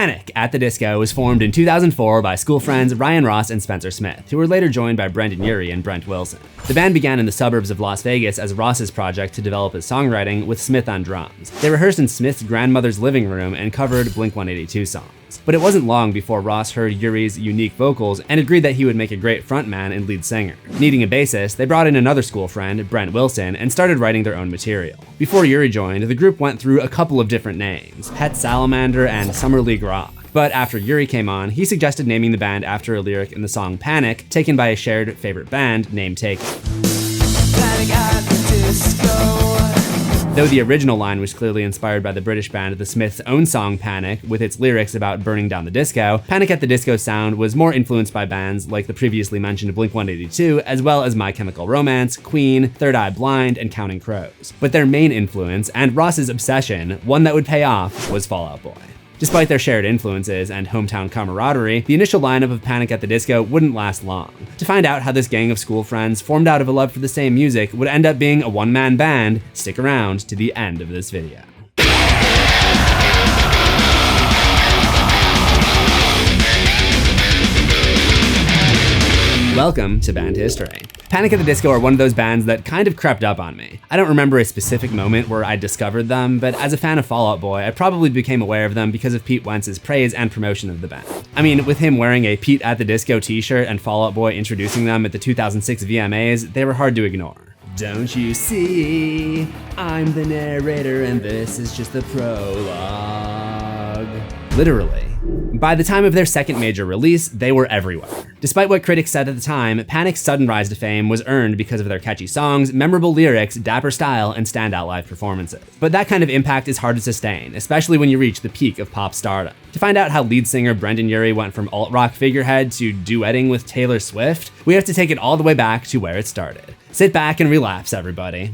Panic at the Disco was formed in 2004 by school friends Ryan Ross and Spencer Smith, who were later joined by Brendon Urie and Brent Wilson. The band began in the suburbs of Las Vegas as Ross's project to develop his songwriting, with Smith on drums. They rehearsed in Smith's grandmother's living room and covered Blink-182 songs. But it wasn't long before Ross heard Urie's unique vocals and agreed that he would make a great frontman and lead singer. Needing a bassist, they brought in another school friend, Brent Wilson, and started writing their own material. Before Urie joined, the group went through a couple of different names, Pet Salamander and Summer League Rock. But after Urie came on, he suggested naming the band after a lyric in the song Panic, taken by a shared favorite band, Name Taken. Panic at the Disco. Though the original line was clearly inspired by the British band The Smiths' own song Panic, with its lyrics about burning down the disco, Panic at the Disco's sound was more influenced by bands like the previously mentioned Blink-182, as well as My Chemical Romance, Queen, Third Eye Blind, and Counting Crows. But their main influence, and Ross's obsession, one that would pay off, was Fall Out Boy. Despite their shared influences and hometown camaraderie, the initial lineup of Panic at the Disco wouldn't last long. To find out how this gang of school friends, formed out of a love for the same music, would end up being a one-man band, stick around to the end of this video. Welcome to Band History. Panic at the Disco are one of those bands that kind of crept up on me. I don't remember a specific moment where I discovered them, but as a fan of Fall Out Boy, I probably became aware of them because of Pete Wentz's praise and promotion of the band. I mean, with him wearing a Pete at the Disco t-shirt and Fall Out Boy introducing them at the 2006 VMAs, they were hard to ignore. Don't you see, I'm the narrator and this is just the prologue. Literally. By the time of their second major release, they were everywhere. Despite what critics said at the time, Panic's sudden rise to fame was earned because of their catchy songs, memorable lyrics, dapper style, and standout live performances. But that kind of impact is hard to sustain, especially when you reach the peak of pop stardom. To find out how lead singer Brendon Urie went from alt-rock figurehead to duetting with Taylor Swift, we have to take it all the way back to where it started. Sit back and relapse, everybody.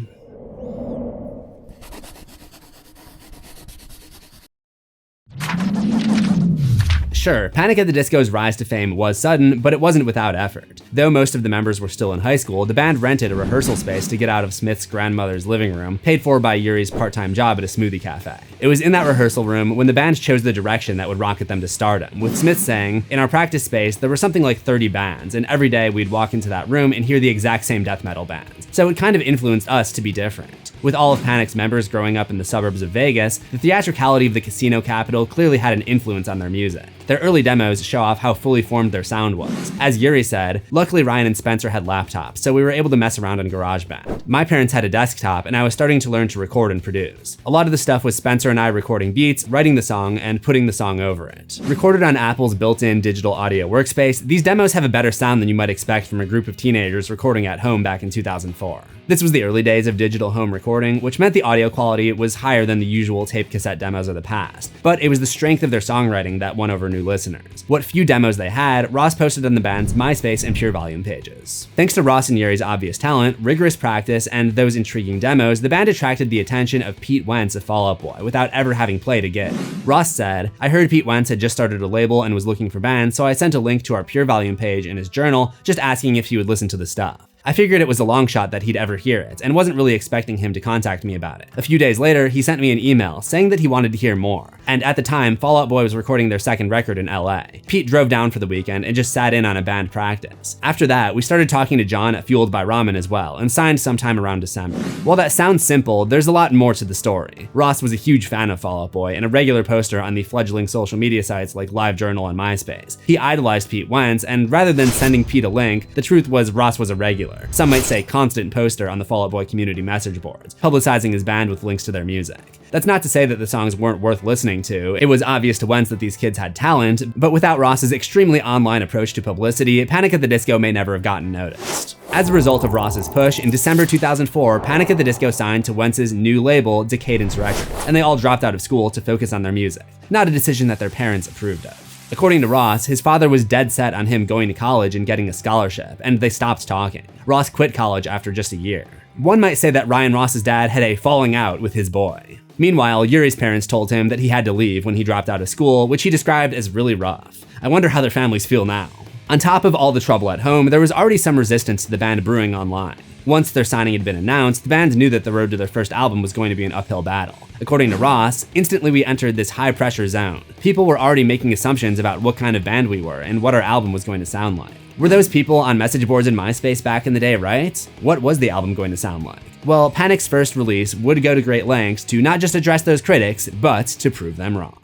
Sure, Panic at the Disco's rise to fame was sudden, but it wasn't without effort. Though most of the members were still in high school, the band rented a rehearsal space to get out of Smith's grandmother's living room, paid for by Urie's part-time job at a smoothie cafe. It was in that rehearsal room when the band chose the direction that would rocket them to stardom, with Smith saying, "In our practice space, there were something like 30 bands, and every day we'd walk into that room and hear the exact same death metal bands. So it kind of influenced us to be different." With all of Panic's members growing up in the suburbs of Vegas, the theatricality of the casino capital clearly had an influence on their music. Their early demos show off how fully formed their sound was. As Urie said, "Luckily Ryan and Spencer had laptops, so we were able to mess around on GarageBand. My parents had a desktop, and I was starting to learn to record and produce. A lot of the stuff was Spencer and I recording beats, writing the song, and putting the song over it." Recorded on Apple's built-in digital audio workspace, these demos have a better sound than you might expect from a group of teenagers recording at home back in 2004. This was the early days of digital home recording, which meant the audio quality was higher than the usual tape cassette demos of the past. But it was the strength of their songwriting that won over new listeners. What few demos they had, Ross posted on the band's MySpace and Pure Volume pages. Thanks to Ross and Urie's obvious talent, rigorous practice, and those intriguing demos, the band attracted the attention of Pete Wentz of Fall Out Boy without ever having played a gig. Ross said, "I heard Pete Wentz had just started a label and was looking for bands, so I sent a link to our Pure Volume page in his journal, just asking if he would listen to the stuff. I figured it was a long shot that he'd ever hear it, and wasn't really expecting him to contact me about it. A few days later, he sent me an email saying that he wanted to hear more. And at the time, Fall Out Boy was recording their second record in LA. Pete drove down for the weekend and just sat in on a band practice. After that, we started talking to John at Fueled by Ramen as well, and signed sometime around December." While that sounds simple, there's a lot more to the story. Ross was a huge fan of Fall Out Boy and a regular poster on the fledgling social media sites like LiveJournal and MySpace. He idolized Pete Wentz, and rather than sending Pete a link, the truth was Ross was a regular. Some might say constant poster on the Fall Out Boy community message boards, publicizing his band with links to their music. That's not to say that the songs weren't worth listening to. It was obvious to Wentz that these kids had talent, but without Ross's extremely online approach to publicity, Panic at the Disco may never have gotten noticed. As a result of Ross's push, in December 2004, Panic at the Disco signed to Wentz's new label, Decadence Records, and they all dropped out of school to focus on their music. Not a decision that their parents approved of. According to Ross, his father was dead set on him going to college and getting a scholarship, and they stopped talking. Ross quit college after just a year. One might say that Ryan Ross's dad had a falling out with his boy. Meanwhile, Urie's parents told him that he had to leave when he dropped out of school, which he described as really rough. I wonder how their families feel now. On top of all the trouble at home, there was already some resistance to the band brewing online. Once their signing had been announced, the band knew that the road to their first album was going to be an uphill battle. According to Ross, instantly we entered this high-pressure zone. People were already making assumptions about what kind of band we were and what our album was going to sound like. Were those people on message boards and MySpace back in the day right? What was the album going to sound like? Well, Panic's first release would go to great lengths to not just address those critics, but to prove them wrong.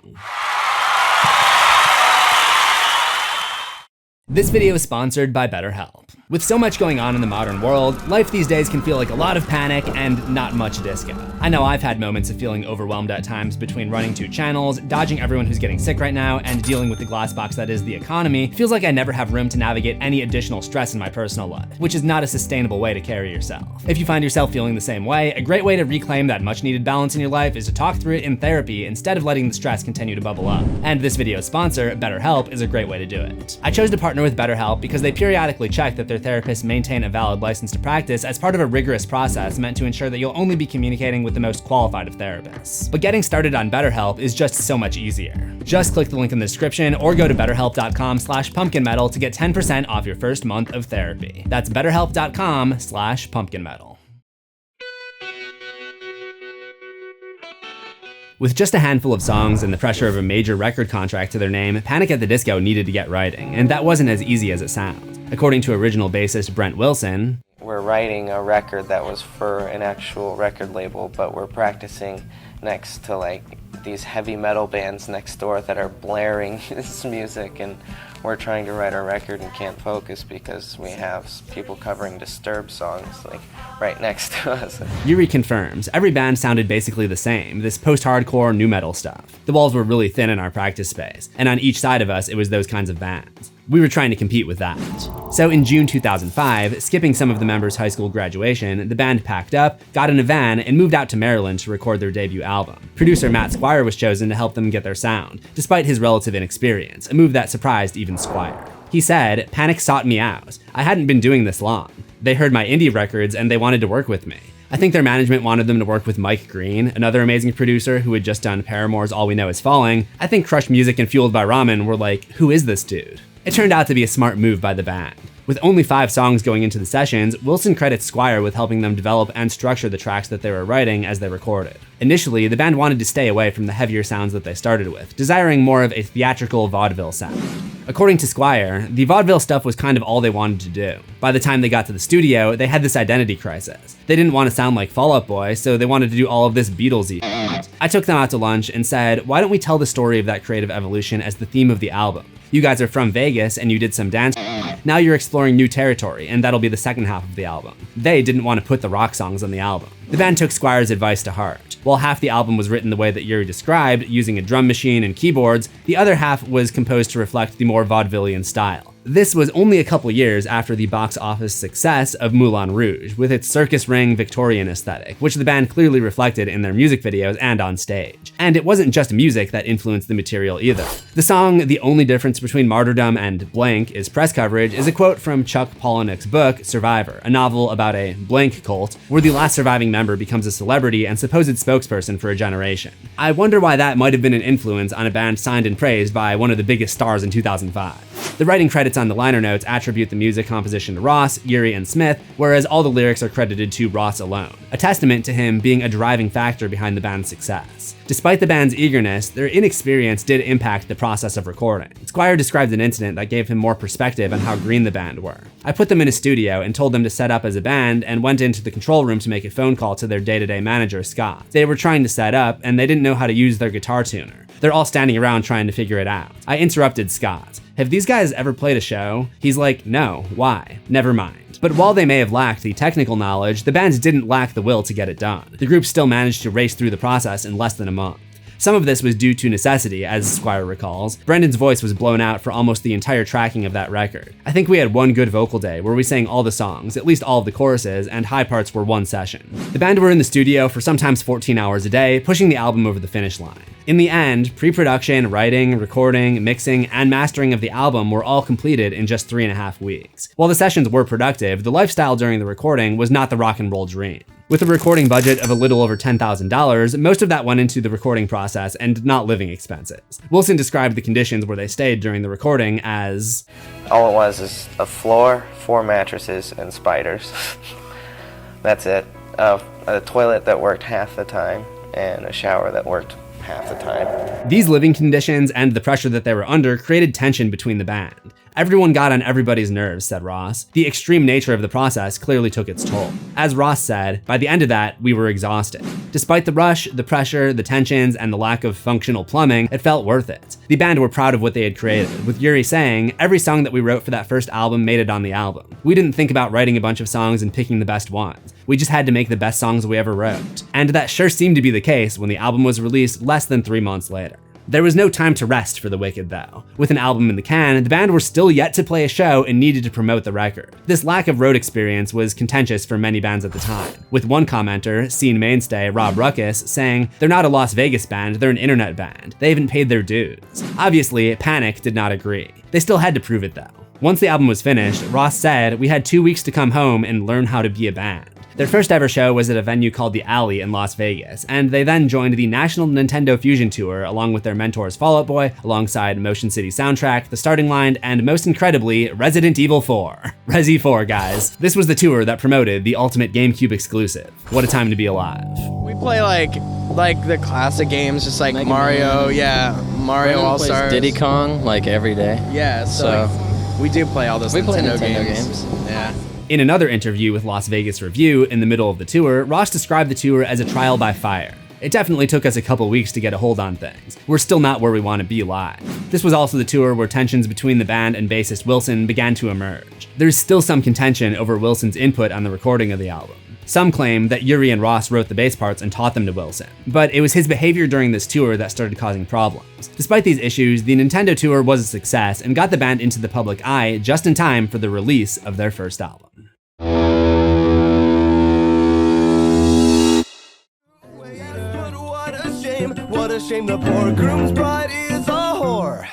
This video is sponsored by BetterHelp. With so much going on in the modern world, life these days can feel like a lot of panic and not much disco. I know I've had moments of feeling overwhelmed at times between running 2 channels, dodging everyone who's getting sick right now, and dealing with the glass box that is the economy. Feels like I never have room to navigate any additional stress in my personal life, which is not a sustainable way to carry yourself. If you find yourself feeling the same way, a great way to reclaim that much needed balance in your life is to talk through it in therapy instead of letting the stress continue to bubble up. And this video's sponsor, BetterHelp, is a great way to do it. I chose to partner with BetterHelp because they periodically check that their therapists maintain a valid license to practice as part of a rigorous process meant to ensure that you'll only be communicating with the most qualified of therapists. But getting started on BetterHelp is just so much easier. Just click the link in the description or go to betterhelp.com/pumpkinmetal to get 10% off your first month of therapy. That's betterhelp.com/pumpkinmetal. With just a handful of songs and the pressure of a major record contract to their name, Panic at the Disco needed to get writing, and that wasn't as easy as it sounds. According to original bassist Brent Wilson, we're writing a record that was for an actual record label, but we're practicing next to like these heavy metal bands next door that are blaring this music, and we're trying to write our record and can't focus because we have people covering Disturbed songs like right next to us. Urie confirms, every band sounded basically the same, this post-hardcore nu metal stuff. The walls were really thin in our practice space, and on each side of us it was those kinds of bands. We were trying to compete with that. So in June 2005, skipping some of the members' high school graduation, the band packed up, got in a van, and moved out to Maryland to record their debut album. Producer Matt Squire was chosen to help them get their sound, despite his relative inexperience, a move that surprised even Squire. He said, "Panic sought me out. I hadn't been doing this long. They heard my indie records and they wanted to work with me. I think their management wanted them to work with Mike Green, another amazing producer who had just done Paramore's All We Know Is Falling. I think Crush Music and Fueled by Ramen were like, who is this dude?" It turned out to be a smart move by the band. With only 5 songs going into the sessions, Wilson credits Squire with helping them develop and structure the tracks that they were writing as they recorded. Initially, the band wanted to stay away from the heavier sounds that they started with, desiring more of a theatrical vaudeville sound. According to Squire, the vaudeville stuff was kind of all they wanted to do. By the time they got to the studio, they had this identity crisis. They didn't want to sound like Fall Out Boy, so they wanted to do all of this Beatlesy shit. I took them out to lunch and said, why don't we tell the story of that creative evolution as the theme of the album? You guys are from Vegas and you did some dance. Now you're exploring new territory, and that'll be the second half of the album. They didn't want to put the rock songs on the album. The band took Squire's advice to heart. While half the album was written the way that Urie described, using a drum machine and keyboards, the other half was composed to reflect the more vaudevillian style. This was only a couple years after the box office success of Moulin Rouge, with its circus ring Victorian aesthetic, which the band clearly reflected in their music videos and on stage. And it wasn't just music that influenced the material either. The song The Only Difference Between Martyrdom and Blank is Press Coverage is a quote from Chuck Palahniuk's book, Survivor, a novel about a blank cult, where the last surviving member becomes a celebrity and supposed spokesperson for a generation. I wonder why that might have been an influence on a band signed and praised by one of the biggest stars in 2005. The writing credits on the liner notes attribute the music composition to Ross, Urie, and Smith, whereas all the lyrics are credited to Ross alone, a testament to him being a driving factor behind the band's success. Despite the band's eagerness, their inexperience did impact the process of recording. Squire described an incident that gave him more perspective on how green the band were. I put them in a studio and told them to set up as a band and went into the control room to make a phone call to their day-to-day manager, Scott. They were trying to set up, and they didn't know how to use their guitar tuner. They're all standing around trying to figure it out. I interrupted Scott. Have these guys ever played a show? He's like, no, why? Never mind. But while they may have lacked the technical knowledge, the band didn't lack the will to get it done. The group still managed to race through the process in less than a month. Some of this was due to necessity, as Squire recalls. Brendon's voice was blown out for almost the entire tracking of that record. I think we had one good vocal day where we sang all the songs, at least all of the choruses, and high parts were one session. The band were in the studio for sometimes 14 hours a day, pushing the album over the finish line. In the end, pre-production, writing, recording, mixing, and mastering of the album were all completed in just 3.5 weeks. While the sessions were productive, the lifestyle during the recording was not the rock and roll dream. With a recording budget of a little over $10,000, most of that went into the recording process and not living expenses. Wilson described the conditions where they stayed during the recording as, all it was is a floor, 4 mattresses, and spiders. That's it. A toilet that worked half the time and a shower that worked half the time. These living conditions and the pressure that they were under created tension between the band. Everyone got on everybody's nerves, said Ross. The extreme nature of the process clearly took its toll. As Ross said, by the end of that, we were exhausted. Despite the rush, the pressure, the tensions, and the lack of functional plumbing, it felt worth it. The band were proud of what they had created, with Urie saying, every song that we wrote for that first album made it on the album. We didn't think about writing a bunch of songs and picking the best ones. We just had to make the best songs we ever wrote. And that sure seemed to be the case when the album was released less than 3 months later. There was no time to rest for the Wicked, though. With an album in the can, the band were still yet to play a show and needed to promote the record. This lack of road experience was contentious for many bands at the time, with one commenter, scene mainstay Rob Ruckus, saying, "They're not a Las Vegas band, they're an internet band. They haven't paid their dues." Obviously, Panic did not agree. They still had to prove it, though. Once the album was finished, Ross said, "We had 2 weeks to come home and learn how to be a band." Their first ever show was at a venue called The Alley in Las Vegas, and they then joined the National Nintendo Fusion Tour along with their mentors Fall Out Boy, alongside Motion City Soundtrack, The Starting Line, and most incredibly, Resident Evil 4. Resi 4, guys. This was the tour that promoted the ultimate GameCube exclusive. What a time to be alive. We play like the classic games, just like Mega Mario, Man. Yeah, Mario All-Stars. Diddy Kong like every day. Yeah, so like, we do play all those Nintendo games. Yeah. In another interview with Las Vegas Review in the middle of the tour, Ross described the tour as a trial by fire. It definitely took us a couple weeks to get a hold on things. We're still not where we want to be live. This was also the tour where tensions between the band and bassist Wilson began to emerge. There's still some contention over Wilson's input on the recording of the album. Some claim that Urie and Ross wrote the bass parts and taught them to Wilson, but it was his behavior during this tour that started causing problems. Despite these issues, the Nintendo tour was a success and got the band into the public eye just in time for the release of their first album. What a shame the poor groom's bride is a whore.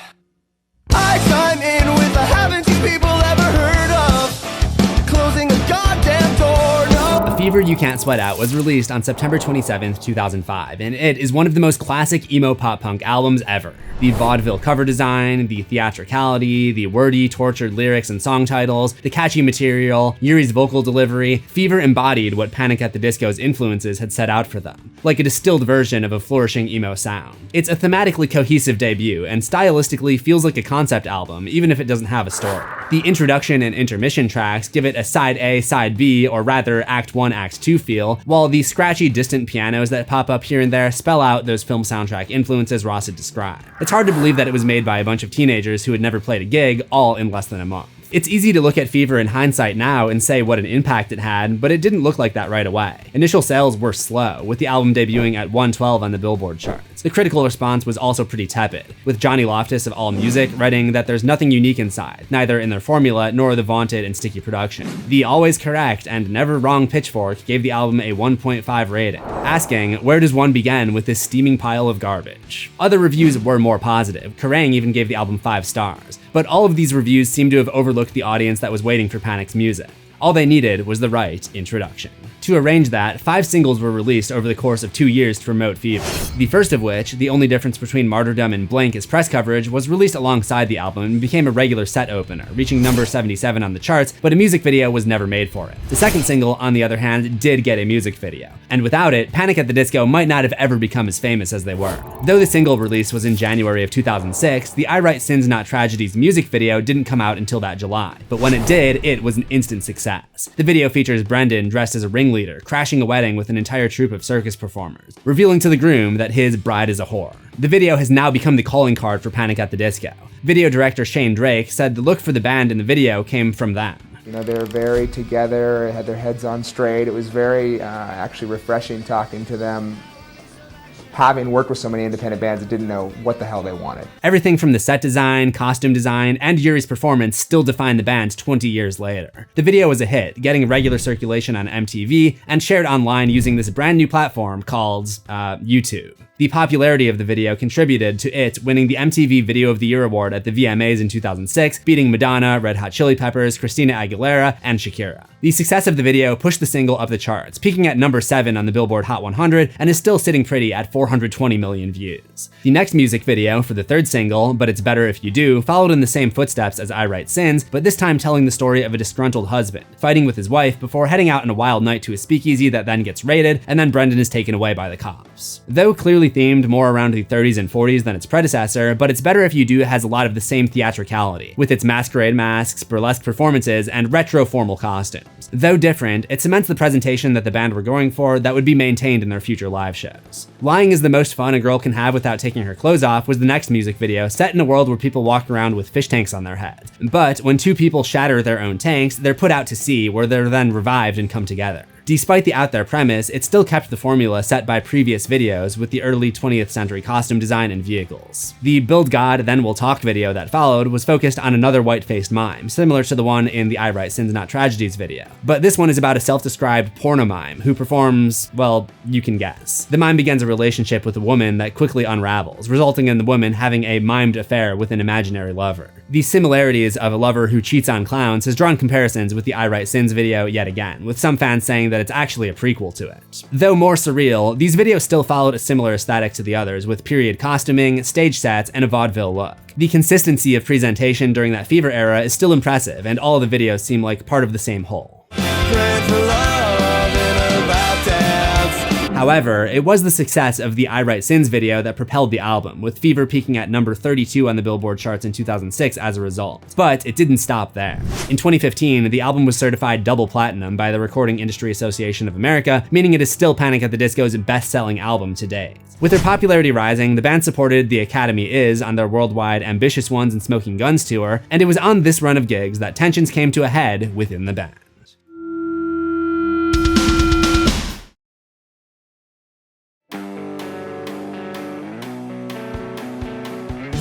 I chime in with a haven't you people ever heard of closing a goddamn door? No. A Fever You Can't Sweat Out was released on September 27th, 2005, and it is one of the most classic emo pop punk albums ever. The vaudeville cover design, the theatricality, the wordy, tortured lyrics and song titles, the catchy material, Urie's vocal delivery, Fever embodied what Panic at the Disco's influences had set out for them, like a distilled version of a flourishing emo sound. It's a thematically cohesive debut, and stylistically feels like a concept album, even if it doesn't have a story. The introduction and intermission tracks give it a side A, side B, or rather Act 1, Act 2 feel, while the scratchy, distant pianos that pop up here and there spell out those film soundtrack influences Ross had described. It's hard to believe that it was made by a bunch of teenagers who had never played a gig, all in less than a month. It's easy to look at Fever in hindsight now and say what an impact it had, but it didn't look like that right away. Initial sales were slow, with the album debuting at 112 on the Billboard charts. The critical response was also pretty tepid, with Johnny Loftus of AllMusic writing that there's nothing unique inside, neither in their formula nor the vaunted and sticky production. The always correct and never wrong Pitchfork gave the album a 1.5 rating, asking, where does one begin with this steaming pile of garbage? Other reviews were more positive. Kerrang even gave the album 5 stars. But all of these reviews seem to have overlooked the audience that was waiting for Panic's music. All they needed was the right introduction. To arrange that, 5 singles were released over the course of 2 years to promote Fever. The first of which, the only difference between Martyrdom and Blink is press coverage, was released alongside the album and became a regular set opener, reaching number 77 on the charts, but a music video was never made for it. The second single, on the other hand, did get a music video. And without it, Panic at the Disco might not have ever become as famous as they were. Though the single release was in January of 2006, the I Write Sins Not Tragedies music video didn't come out until that July. But when it did, it was an instant success. The video features Brendon dressed as a ringleader, crashing a wedding with an entire troupe of circus performers, revealing to the groom that his bride is a whore. The video has now become the calling card for Panic at the Disco. Video director Shane Drake said the look for the band in the video came from them. You know, they were very together, had their heads on straight. It was very actually refreshing talking to them, having worked with so many independent bands that didn't know what the hell they wanted. Everything from the set design, costume design, and Urie's performance still define the band 20 years later. The video was a hit, getting regular circulation on MTV and shared online using this brand new platform called YouTube. The popularity of the video contributed to it winning the MTV Video of the Year award at the VMAs in 2006, beating Madonna, Red Hot Chili Peppers, Christina Aguilera, and Shakira. The success of the video pushed the single up the charts, peaking at number 7 on the Billboard Hot 100 and is still sitting pretty at 420 million views. The next music video for the third single, But It's Better If You Do, followed in the same footsteps as I Write Sins, but this time telling the story of a disgruntled husband fighting with his wife before heading out on a wild night to a speakeasy that then gets raided, and then Brendon is taken away by the cops. Though clearly themed more around the 30s and 40s than its predecessor, But It's Better If You Do has a lot of the same theatricality, with its masquerade masks, burlesque performances, and retro formal costumes. Though different, it cements the presentation that the band were going for that would be maintained in their future live shows. Lying is the most fun a girl can have without taking her clothes off was the next music video, set in a world where people walk around with fish tanks on their heads. But when two people shatter their own tanks, they're put out to sea, where they're then revived and come together. Despite the out there premise, it still kept the formula set by previous videos with the early 20th century costume design and vehicles. The Build God, Then We'll Talk video that followed was focused on another white-faced mime, similar to the one in the I Write Sins Not Tragedies video. But this one is about a self-described porno mime who performs, well, you can guess. The mime begins a relationship with a woman that quickly unravels, resulting in the woman having a mimed affair with an imaginary lover. The similarities of a lover who cheats on clowns has drawn comparisons with the I Write Sins video yet again, with some fans saying that it's actually a prequel to it. Though more surreal, these videos still followed a similar aesthetic to the others, with period costuming, stage sets, and a vaudeville look. The consistency of presentation during that fever era is still impressive, and all of the videos seem like part of the same whole. However, it was the success of the I Write Sins video that propelled the album, with Fever peaking at number 32 on the Billboard charts in 2006 as a result. But it didn't stop there. In 2015, the album was certified double platinum by the Recording Industry Association of America, meaning it is still Panic at the Disco's best-selling album to date. With their popularity rising, the band supported The Academy Is on their worldwide Ambitious Ones and Smoking Guns tour, and it was on this run of gigs that tensions came to a head within the band.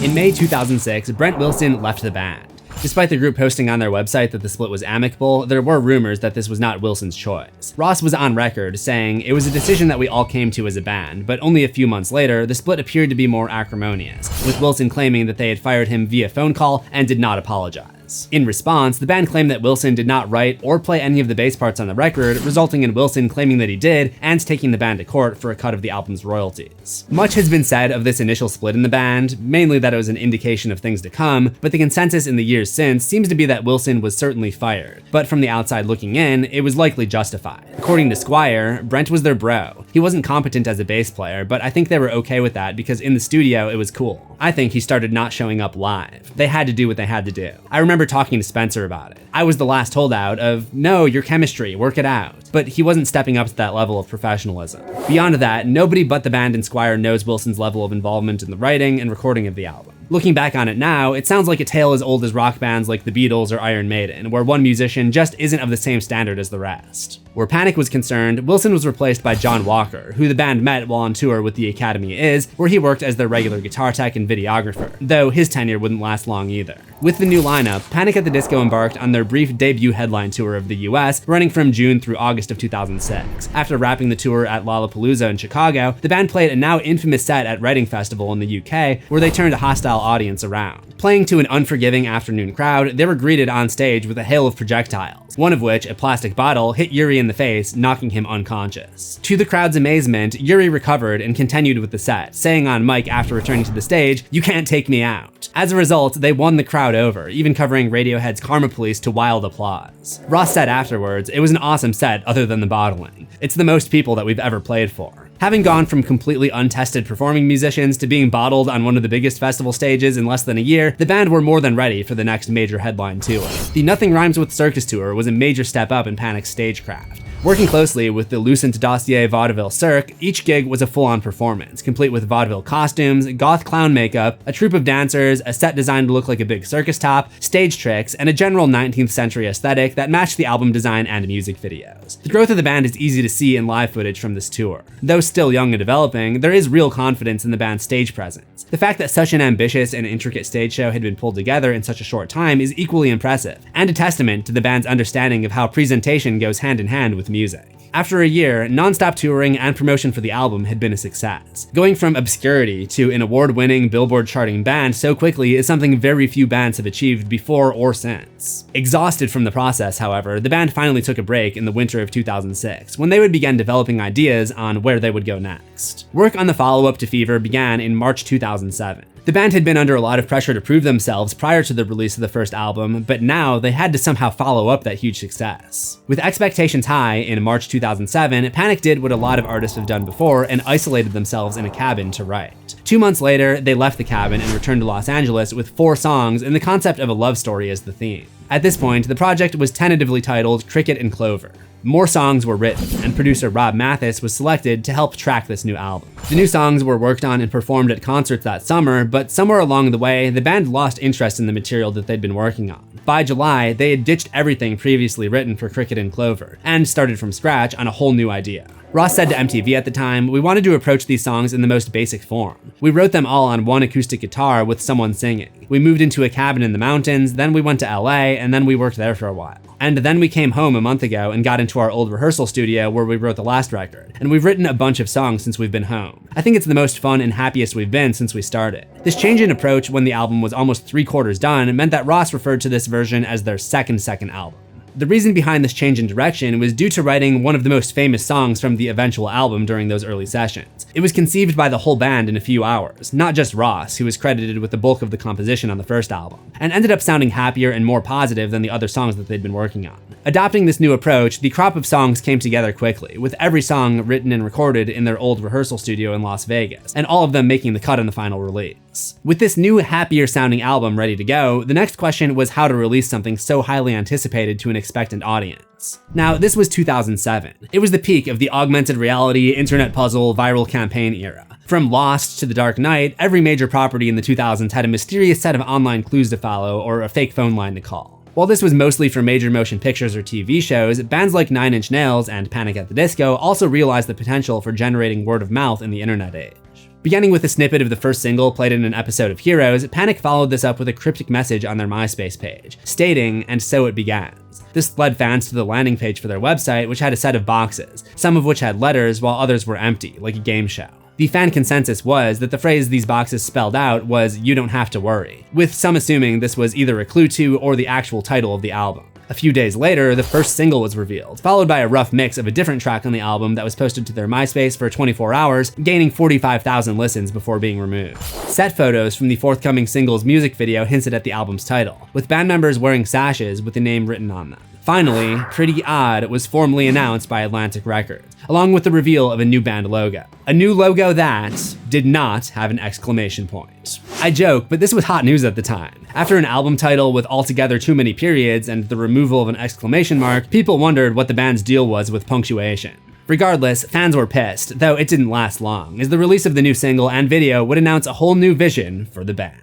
In May 2006, Brent Wilson left the band. Despite the group posting on their website that the split was amicable, there were rumors that this was not Wilson's choice. Ross was on record saying, "It was a decision that we all came to as a band, but only a few months later, the split appeared to be more acrimonious," with Wilson claiming that they had fired him via phone call and did not apologize. In response, the band claimed that Wilson did not write or play any of the bass parts on the record, resulting in Wilson claiming that he did and taking the band to court for a cut of the album's royalties. Much has been said of this initial split in the band, mainly that it was an indication of things to come, but the consensus in the years since seems to be that Wilson was certainly fired, but from the outside looking in, it was likely justified. According to Squire, Brent was their bro. He wasn't competent as a bass player, but I think they were okay with that because in the studio it was cool. I think he started not showing up live. They had to do what they had to do. I remember talking to Spencer about it. I was the last holdout of, no, your chemistry, work it out. But he wasn't stepping up to that level of professionalism. Beyond that, nobody but the band and Squire knows Wilson's level of involvement in the writing and recording of the album. Looking back on it now, it sounds like a tale as old as rock bands like the Beatles or Iron Maiden, where one musician just isn't of the same standard as the rest. Where Panic was concerned, Wilson was replaced by John Walker, who the band met while on tour with The Academy Is, where he worked as their regular guitar tech and videographer, though his tenure wouldn't last long either. With the new lineup, Panic at the Disco embarked on their brief debut headline tour of the US, running from June through August of 2006. After wrapping the tour at Lollapalooza in Chicago, the band played a now infamous set at Reading Festival in the UK, where they turned a hostile audience around. Playing to an unforgiving afternoon crowd, they were greeted on stage with a hail of projectiles, one of which, a plastic bottle, hit Urie in the face, knocking him unconscious. To the crowd's amazement, Urie recovered and continued with the set, saying on mic after returning to the stage, "You can't take me out." As a result, they won the crowd over, even covering Radiohead's Karma Police to wild applause. Ross said afterwards, "It was an awesome set other than the bottling. It's the most people that we've ever played for." Having gone from completely untested performing musicians to being bottled on one of the biggest festival stages in less than a year, the band were more than ready for the next major headline tour. The Nothing Rhymes with Circus tour was a major step up in Panic's stagecraft. Working closely with the Lucent Dossier Vaudeville Cirque, each gig was a full-on performance, complete with vaudeville costumes, goth clown makeup, a troupe of dancers, a set designed to look like a big circus top, stage tricks, and a general 19th century aesthetic that matched the album design and music videos. The growth of the band is easy to see in live footage from this tour. Though still young and developing, there is real confidence in the band's stage presence. The fact that such an ambitious and intricate stage show had been pulled together in such a short time is equally impressive, and a testament to the band's understanding of how presentation goes hand in hand with music. After a year, non-stop touring and promotion for the album had been a success. Going from obscurity to an award-winning, Billboard-charting band so quickly is something very few bands have achieved before or since. Exhausted from the process, however, the band finally took a break in the winter of 2006, when they would begin developing ideas on where they would go next. Work on the follow-up to Fever began in March 2007. The band had been under a lot of pressure to prove themselves prior to the release of the first album, but now they had to somehow follow up that huge success. With expectations high, in March 2007, Panic did what a lot of artists have done before and isolated themselves in a cabin to write. 2 months later, they left the cabin and returned to Los Angeles with 4 songs and the concept of a love story as the theme. At this point, the project was tentatively titled Cricket and Clover. More songs were written, and producer Rob Mathis was selected to help track this new album. The new songs were worked on and performed at concerts that summer, but somewhere along the way, the band lost interest in the material that they'd been working on. By July, they had ditched everything previously written for Cricket and Clover, and started from scratch on a whole new idea. Ross said to MTV at the time, "We wanted to approach these songs in the most basic form. We wrote them all on one acoustic guitar with someone singing. We moved into a cabin in the mountains, then we went to LA, and then we worked there for a while. And then we came home a month ago and got into our old rehearsal studio where we wrote the last record, and we've written a bunch of songs since we've been home. I think it's the most fun and happiest we've been since we started." This change in approach when the album was almost 3/4 done meant that Ross referred to this version as their second album. The reason behind this change in direction was due to writing one of the most famous songs from the eventual album during those early sessions. It was conceived by the whole band in a few hours, not just Ross, who was credited with the bulk of the composition on the first album, and ended up sounding happier and more positive than the other songs that they'd been working on. Adopting this new approach, the crop of songs came together quickly, with every song written and recorded in their old rehearsal studio in Las Vegas, and all of them making the cut on the final release. With this new, happier sounding album ready to go, the next question was how to release something so highly anticipated to an expectant audience. Now, this was 2007. It was the peak of the augmented reality, internet puzzle, viral campaign era. From Lost to The Dark Knight, every major property in the 2000s had a mysterious set of online clues to follow or a fake phone line to call. While this was mostly for major motion pictures or TV shows, bands like 9 Inch Nails and Panic at the Disco also realized the potential for generating word of mouth in the internet age. Beginning with a snippet of the first single played in an episode of Heroes, Panic followed this up with a cryptic message on their MySpace page, stating, "And so it begins." This led fans to the landing page for their website, which had a set of boxes, some of which had letters while others were empty, like a game show. The fan consensus was that the phrase these boxes spelled out was "You don't have to worry," with some assuming this was either a clue to or the actual title of the album. A few days later, the first single was revealed, followed by a rough mix of a different track on the album that was posted to their MySpace for 24 hours, gaining 45,000 listens before being removed. Set photos from the forthcoming single's music video hinted at the album's title, with band members wearing sashes with the name written on them. Finally, Pretty Odd was formally announced by Atlantic Records, along with the reveal of a new band logo. A new logo that did not have an exclamation point. I joke, but this was hot news at the time. After an album title with altogether too many periods and the removal of an exclamation mark, people wondered what the band's deal was with punctuation. Regardless, fans were pissed, though it didn't last long, as the release of the new single and video would announce a whole new vision for the band.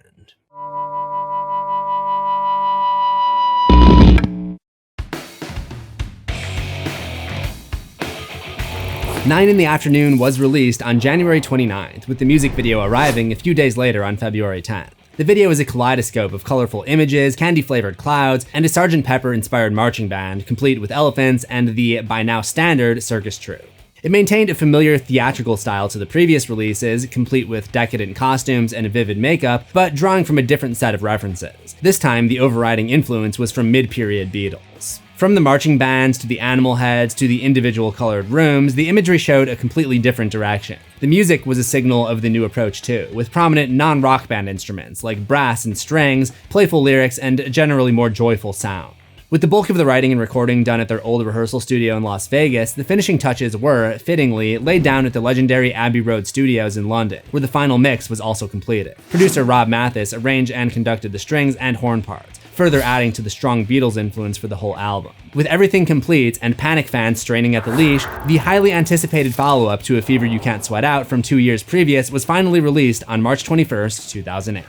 9 in the Afternoon was released on January 29th, with the music video arriving a few days later on February 10th. The video is a kaleidoscope of colorful images, candy-flavored clouds, and a Sgt. Pepper-inspired marching band, complete with elephants and the, by now standard, circus troupe. It maintained a familiar theatrical style to the previous releases, complete with decadent costumes and vivid makeup, but drawing from a different set of references. This time, the overriding influence was from mid-period Beatles. From the marching bands to the animal heads to the individual colored rooms, the imagery showed a completely different direction. The music was a signal of the new approach too, with prominent non-rock band instruments like brass and strings, playful lyrics, and a generally more joyful sound. With the bulk of the writing and recording done at their old rehearsal studio in Las Vegas, the finishing touches were, fittingly, laid down at the legendary Abbey Road Studios in London, where the final mix was also completed. Producer Rob Mathis arranged and conducted the strings and horn parts, further adding to the strong Beatles influence for the whole album. With everything complete and Panic fans straining at the leash, the highly anticipated follow-up to A Fever You Can't Sweat Out from 2 years previous was finally released on March 21st, 2008.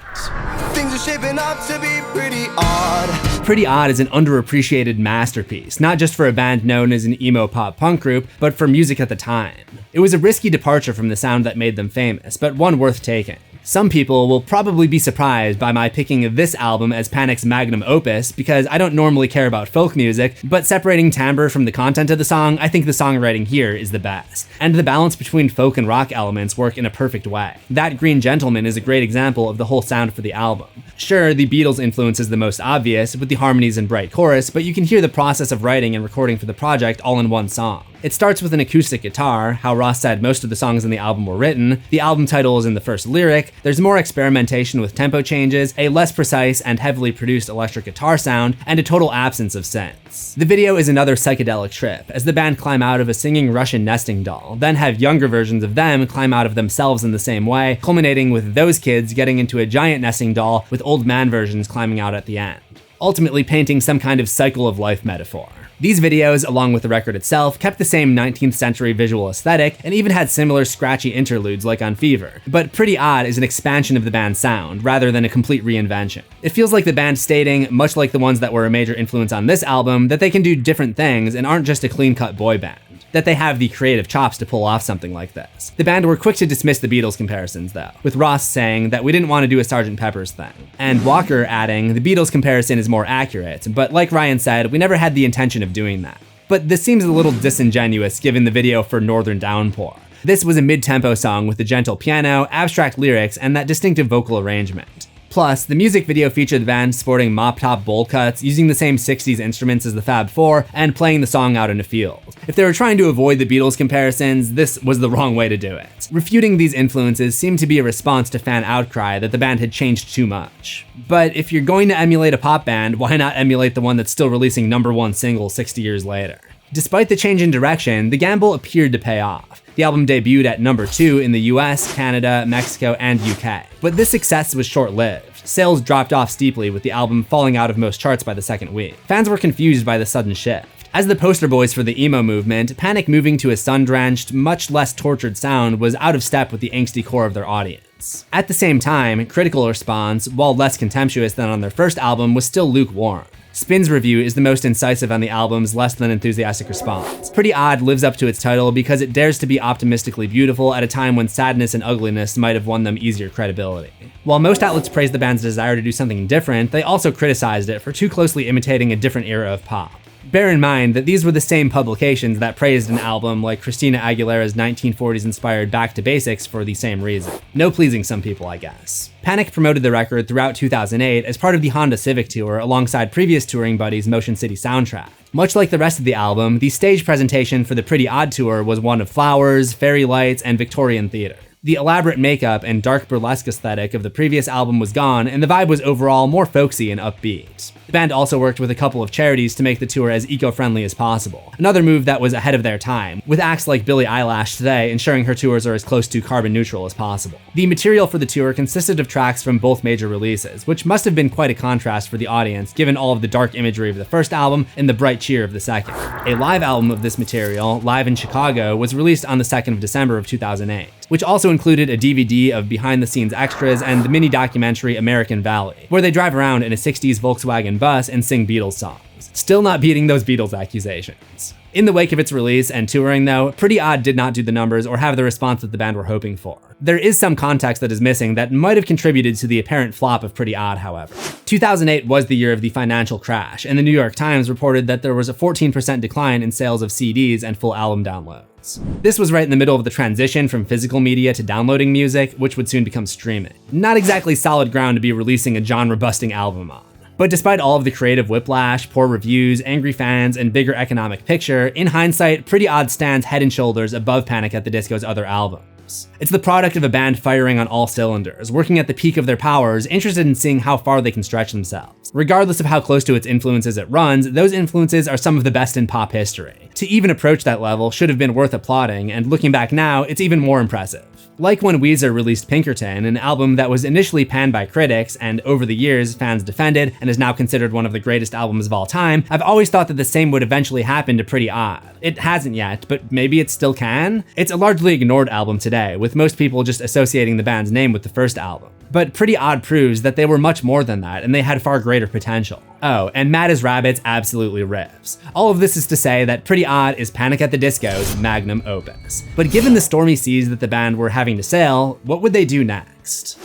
Things are shaping up to be pretty odd. Pretty Odd is an underappreciated masterpiece, not just for a band known as an emo pop punk group, but for music at the time. It was a risky departure from the sound that made them famous, but one worth taking. Some people will probably be surprised by my picking this album as Panic's magnum opus because I don't normally care about folk music, but separating timbre from the content of the song, I think the songwriting here is the best. And the balance between folk and rock elements work in a perfect way. That Green Gentleman is a great example of the whole sound for the album. Sure, the Beatles influence is the most obvious, with the harmonies and bright chorus, but you can hear the process of writing and recording for the project all in one song. It starts with an acoustic guitar, how Ross said most of the songs in the album were written, the album title is in the first lyric, there's more experimentation with tempo changes, a less precise and heavily produced electric guitar sound, and a total absence of synths. The video is another psychedelic trip, as the band climb out of a singing Russian nesting doll, then have younger versions of them climb out of themselves in the same way, culminating with those kids getting into a giant nesting doll with old man versions climbing out at the end, ultimately painting some kind of cycle of life metaphor. These videos, along with the record itself, kept the same 19th century visual aesthetic and even had similar scratchy interludes like on Fever, but Pretty Odd is an expansion of the band's sound, rather than a complete reinvention. It feels like the band stating, much like the ones that were a major influence on this album, that they can do different things and aren't just a clean-cut boy band. That they have the creative chops to pull off something like this. The band were quick to dismiss the Beatles comparisons though, with Ross saying that we didn't want to do a Sgt. Pepper's thing, and Walker adding the Beatles comparison is more accurate, but like Ryan said, we never had the intention of doing that. But this seems a little disingenuous given the video for Northern Downpour. This was a mid-tempo song with a gentle piano, abstract lyrics, and that distinctive vocal arrangement. Plus, the music video featured the band sporting mop-top bowl cuts, using the same 60s instruments as the Fab Four, and playing the song out in a field. If they were trying to avoid the Beatles comparisons, this was the wrong way to do it. Refuting these influences seemed to be a response to fan outcry that the band had changed too much. But if you're going to emulate a pop band, why not emulate the one that's still releasing #1 singles 60 years later? Despite the change in direction, the gamble appeared to pay off. The album debuted at #2 in the US, Canada, Mexico, and UK. But this success was short-lived. Sales dropped off steeply, with the album falling out of most charts by the second week. Fans were confused by the sudden shift. As the poster boys for the emo movement, Panic moving to a sun-drenched, much less tortured sound was out of step with the angsty core of their audience. At the same time, critical response, while less contemptuous than on their first album, was still lukewarm. Spin's review is the most incisive on the album's less than enthusiastic response. Pretty Odd lives up to its title because it dares to be optimistically beautiful at a time when sadness and ugliness might have won them easier credibility. While most outlets praised the band's desire to do something different, they also criticized it for too closely imitating a different era of pop. Bear in mind that these were the same publications that praised an album like Christina Aguilera's 1940s-inspired Back to Basics for the same reason. No pleasing some people, I guess. Panic promoted the record throughout 2008 as part of the Honda Civic Tour alongside previous touring buddies Motion City Soundtrack. Much like the rest of the album, the stage presentation for the Pretty Odd Tour was one of flowers, fairy lights, and Victorian theater. The elaborate makeup and dark burlesque aesthetic of the previous album was gone, and the vibe was overall more folksy and upbeat. The band also worked with a couple of charities to make the tour as eco-friendly as possible, another move that was ahead of their time, with acts like Billie Eilish today ensuring her tours are as close to carbon neutral as possible. The material for the tour consisted of tracks from both major releases, which must have been quite a contrast for the audience given all of the dark imagery of the first album and the bright cheer of the second. A live album of this material, Live in Chicago, was released on the 2nd of December of 2008, which also included a DVD of behind-the-scenes extras and the mini-documentary American Valley, where they drive around in a 60s Volkswagen bus and sing Beatles songs. Still not beating those Beatles accusations. In the wake of its release and touring though, Pretty Odd did not do the numbers or have the response that the band were hoping for. There is some context that is missing that might have contributed to the apparent flop of Pretty Odd, however. 2008 was the year of the financial crash, and the New York Times reported that there was a 14% decline in sales of CDs and full album downloads. This was right in the middle of the transition from physical media to downloading music, which would soon become streaming. Not exactly solid ground to be releasing a genre-busting album on. But despite all of the creative whiplash, poor reviews, angry fans, and bigger economic picture, in hindsight, Pretty Odd stands head and shoulders above Panic at the Disco's other albums. It's the product of a band firing on all cylinders, working at the peak of their powers, interested in seeing how far they can stretch themselves. Regardless of how close to its influences it runs, those influences are some of the best in pop history. To even approach that level should have been worth applauding, and looking back now, it's even more impressive. Like when Weezer released Pinkerton, an album that was initially panned by critics and over the years fans defended and is now considered one of the greatest albums of all time, I've always thought that the same would eventually happen to Pretty Odd. It hasn't yet, but maybe it still can? It's a largely ignored album today, with most people just associating the band's name with the first album. But Pretty Odd proves that they were much more than that, and they had far greater potential. Oh, and Mad as Rabbits absolutely rips. All of this is to say that Pretty Odd is Panic at the Disco's magnum opus. But given the stormy seas that the band were having to sail, what would they do next?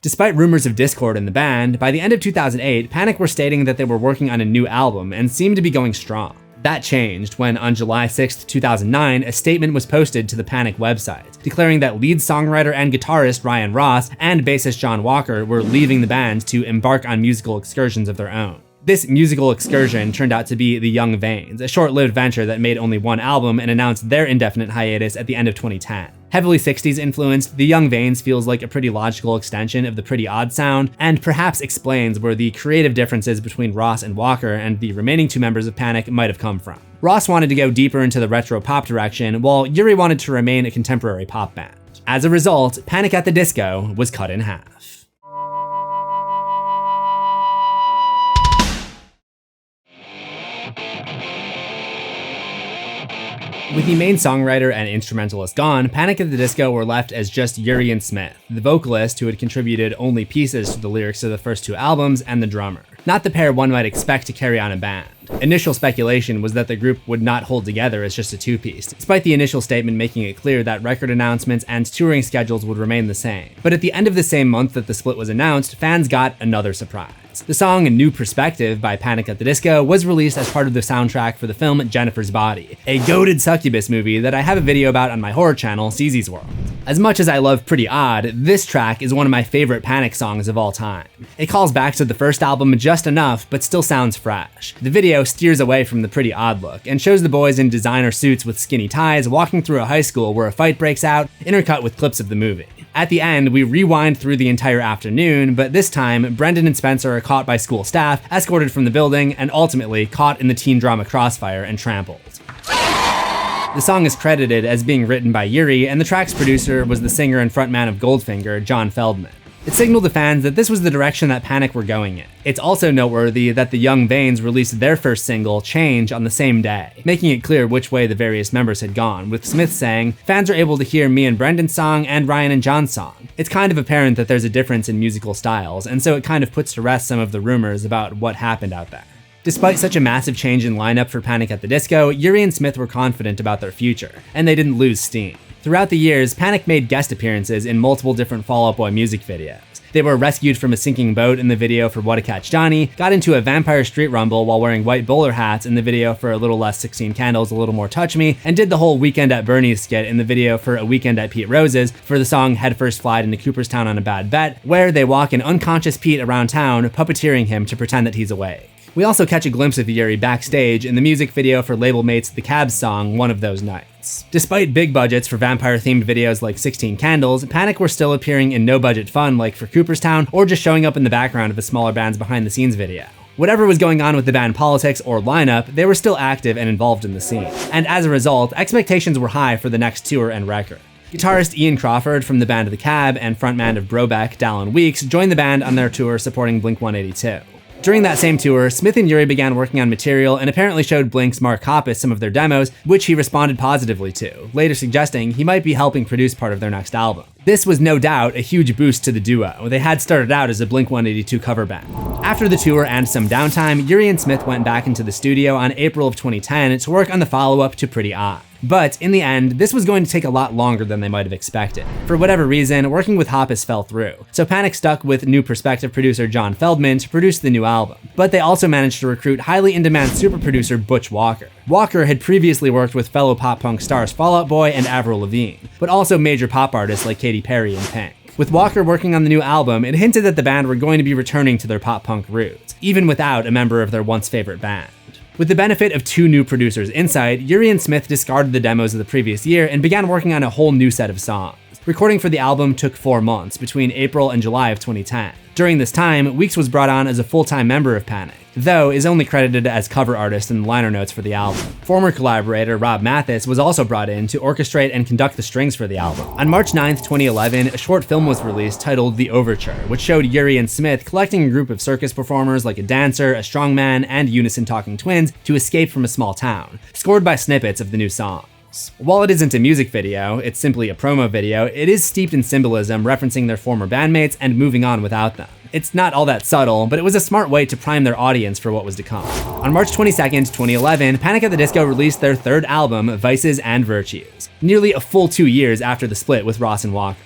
Despite rumors of discord in the band, by the end of 2008, Panic were stating that they were working on a new album and seemed to be going strong. That changed when, on July 6, 2009, a statement was posted to the Panic website, declaring that lead songwriter and guitarist Ryan Ross and bassist John Walker were leaving the band to embark on musical excursions of their own. This musical excursion turned out to be The Young Vanes, a short-lived venture that made only one album and announced their indefinite hiatus at the end of 2010. Heavily 60s influenced, The Young Vanes feels like a pretty logical extension of the Pretty Odd sound, and perhaps explains where the creative differences between Ross and Walker and the remaining two members of Panic might have come from. Ross wanted to go deeper into the retro pop direction, while Urie wanted to remain a contemporary pop band. As a result, Panic at the Disco was cut in half. With the main songwriter and instrumentalist gone, Panic at the Disco were left as just Urie and Smith, the vocalist who had contributed only pieces to the lyrics of the first two albums, and the drummer. Not the pair one might expect to carry on a band. Initial speculation was that the group would not hold together as just a two-piece, despite the initial statement making it clear that record announcements and touring schedules would remain the same. But at the end of the same month that the split was announced, fans got another surprise. The song New Perspective by Panic at the Disco was released as part of the soundtrack for the film Jennifer's Body, a goated succubus movie that I have a video about on my horror channel, Cece's World. As much as I love Pretty Odd, this track is one of my favorite Panic songs of all time. It calls back to the first album just enough, but still sounds fresh. The video steers away from the Pretty Odd look and shows the boys in designer suits with skinny ties walking through a high school where a fight breaks out, intercut with clips of the movie. At the end, we rewind through the entire afternoon, but this time, Brendon and Spencer are caught by school staff, escorted from the building, and ultimately caught in the teen drama crossfire and trampled. The song is credited as being written by Urie, and the track's producer was the singer and frontman of Goldfinger, John Feldman. It signaled to fans that this was the direction that Panic were going in. It's also noteworthy that the Young Vanes released their first single, Change, on the same day, making it clear which way the various members had gone, with Smith saying, "Fans are able to hear me and Brendon's song and Ryan and John's song." It's kind of apparent that there's a difference in musical styles, and so it kind of puts to rest some of the rumors about what happened out there. Despite such a massive change in lineup for Panic at the Disco, Urie and Smith were confident about their future, and they didn't lose steam. Throughout the years, Panic made guest appearances in multiple different Fall Out Boy music videos. They were rescued from a sinking boat in the video for What to Catch Johnny, got into a vampire street rumble while wearing white bowler hats in the video for A Little Less 16 Candles, A Little More Touch Me, and did the whole Weekend at Bernie's skit in the video for A Weekend at Pete Rose's for the song Head First Flied into Cooperstown on a Bad Bet, where they walk an unconscious Pete around town, puppeteering him to pretend that he's awake. We also catch a glimpse of Urie backstage in the music video for label mates The Cab's song, One of Those Nights. Despite big budgets for vampire-themed videos like 16 Candles, Panic were still appearing in no-budget fun like for Cooperstown, or just showing up in the background of a smaller band's behind-the-scenes video. Whatever was going on with the band politics or lineup, they were still active and involved in the scene. And as a result, expectations were high for the next tour and record. Guitarist Ian Crawford from the band The Cab and frontman of Brobeck, Dallin Weeks, joined the band on their tour supporting Blink-182. During that same tour, Smith and Urie began working on material and apparently showed Blink's Mark Hoppus some of their demos, which he responded positively to, later suggesting he might be helping produce part of their next album. This was no doubt a huge boost to the duo. They had started out as a Blink-182 cover band. After the tour and some downtime, Urie and Smith went back into the studio on April of 2010 to work on the follow-up to Pretty Odd. But in the end, this was going to take a lot longer than they might have expected. For whatever reason, working with Hoppus fell through, so Panic stuck with new Perspective producer John Feldman to produce the new album. But they also managed to recruit highly in-demand super producer Butch Walker. Walker had previously worked with fellow pop-punk stars Fall Out Boy and Avril Lavigne, but also major pop artists like Katy Perry and Pink. With Walker working on the new album, it hinted that the band were going to be returning to their pop-punk roots, even without a member of their once favorite band. With the benefit of two new producers inside, Urie and Smith discarded the demos of the previous year and began working on a whole new set of songs. Recording for the album took 4 months, between April and July of 2010. During this time, Weeks was brought on as a full-time member of Panic, though is only credited as cover artist in the liner notes for the album. Former collaborator Rob Mathis was also brought in to orchestrate and conduct the strings for the album. On March 9th, 2011, a short film was released titled The Overture, which showed Urie and Smith collecting a group of circus performers like a dancer, a strongman, and unison talking twins to escape from a small town, scored by snippets of the new song. songs. While it isn't a music video, it's simply a promo video, it is steeped in symbolism referencing their former bandmates and moving on without them. It's not all that subtle, but it was a smart way to prime their audience for what was to come. On March 22nd, 2011, Panic! At the Disco released their third album, Vices and Virtues, nearly a full 2 years after the split with Ross and Walker.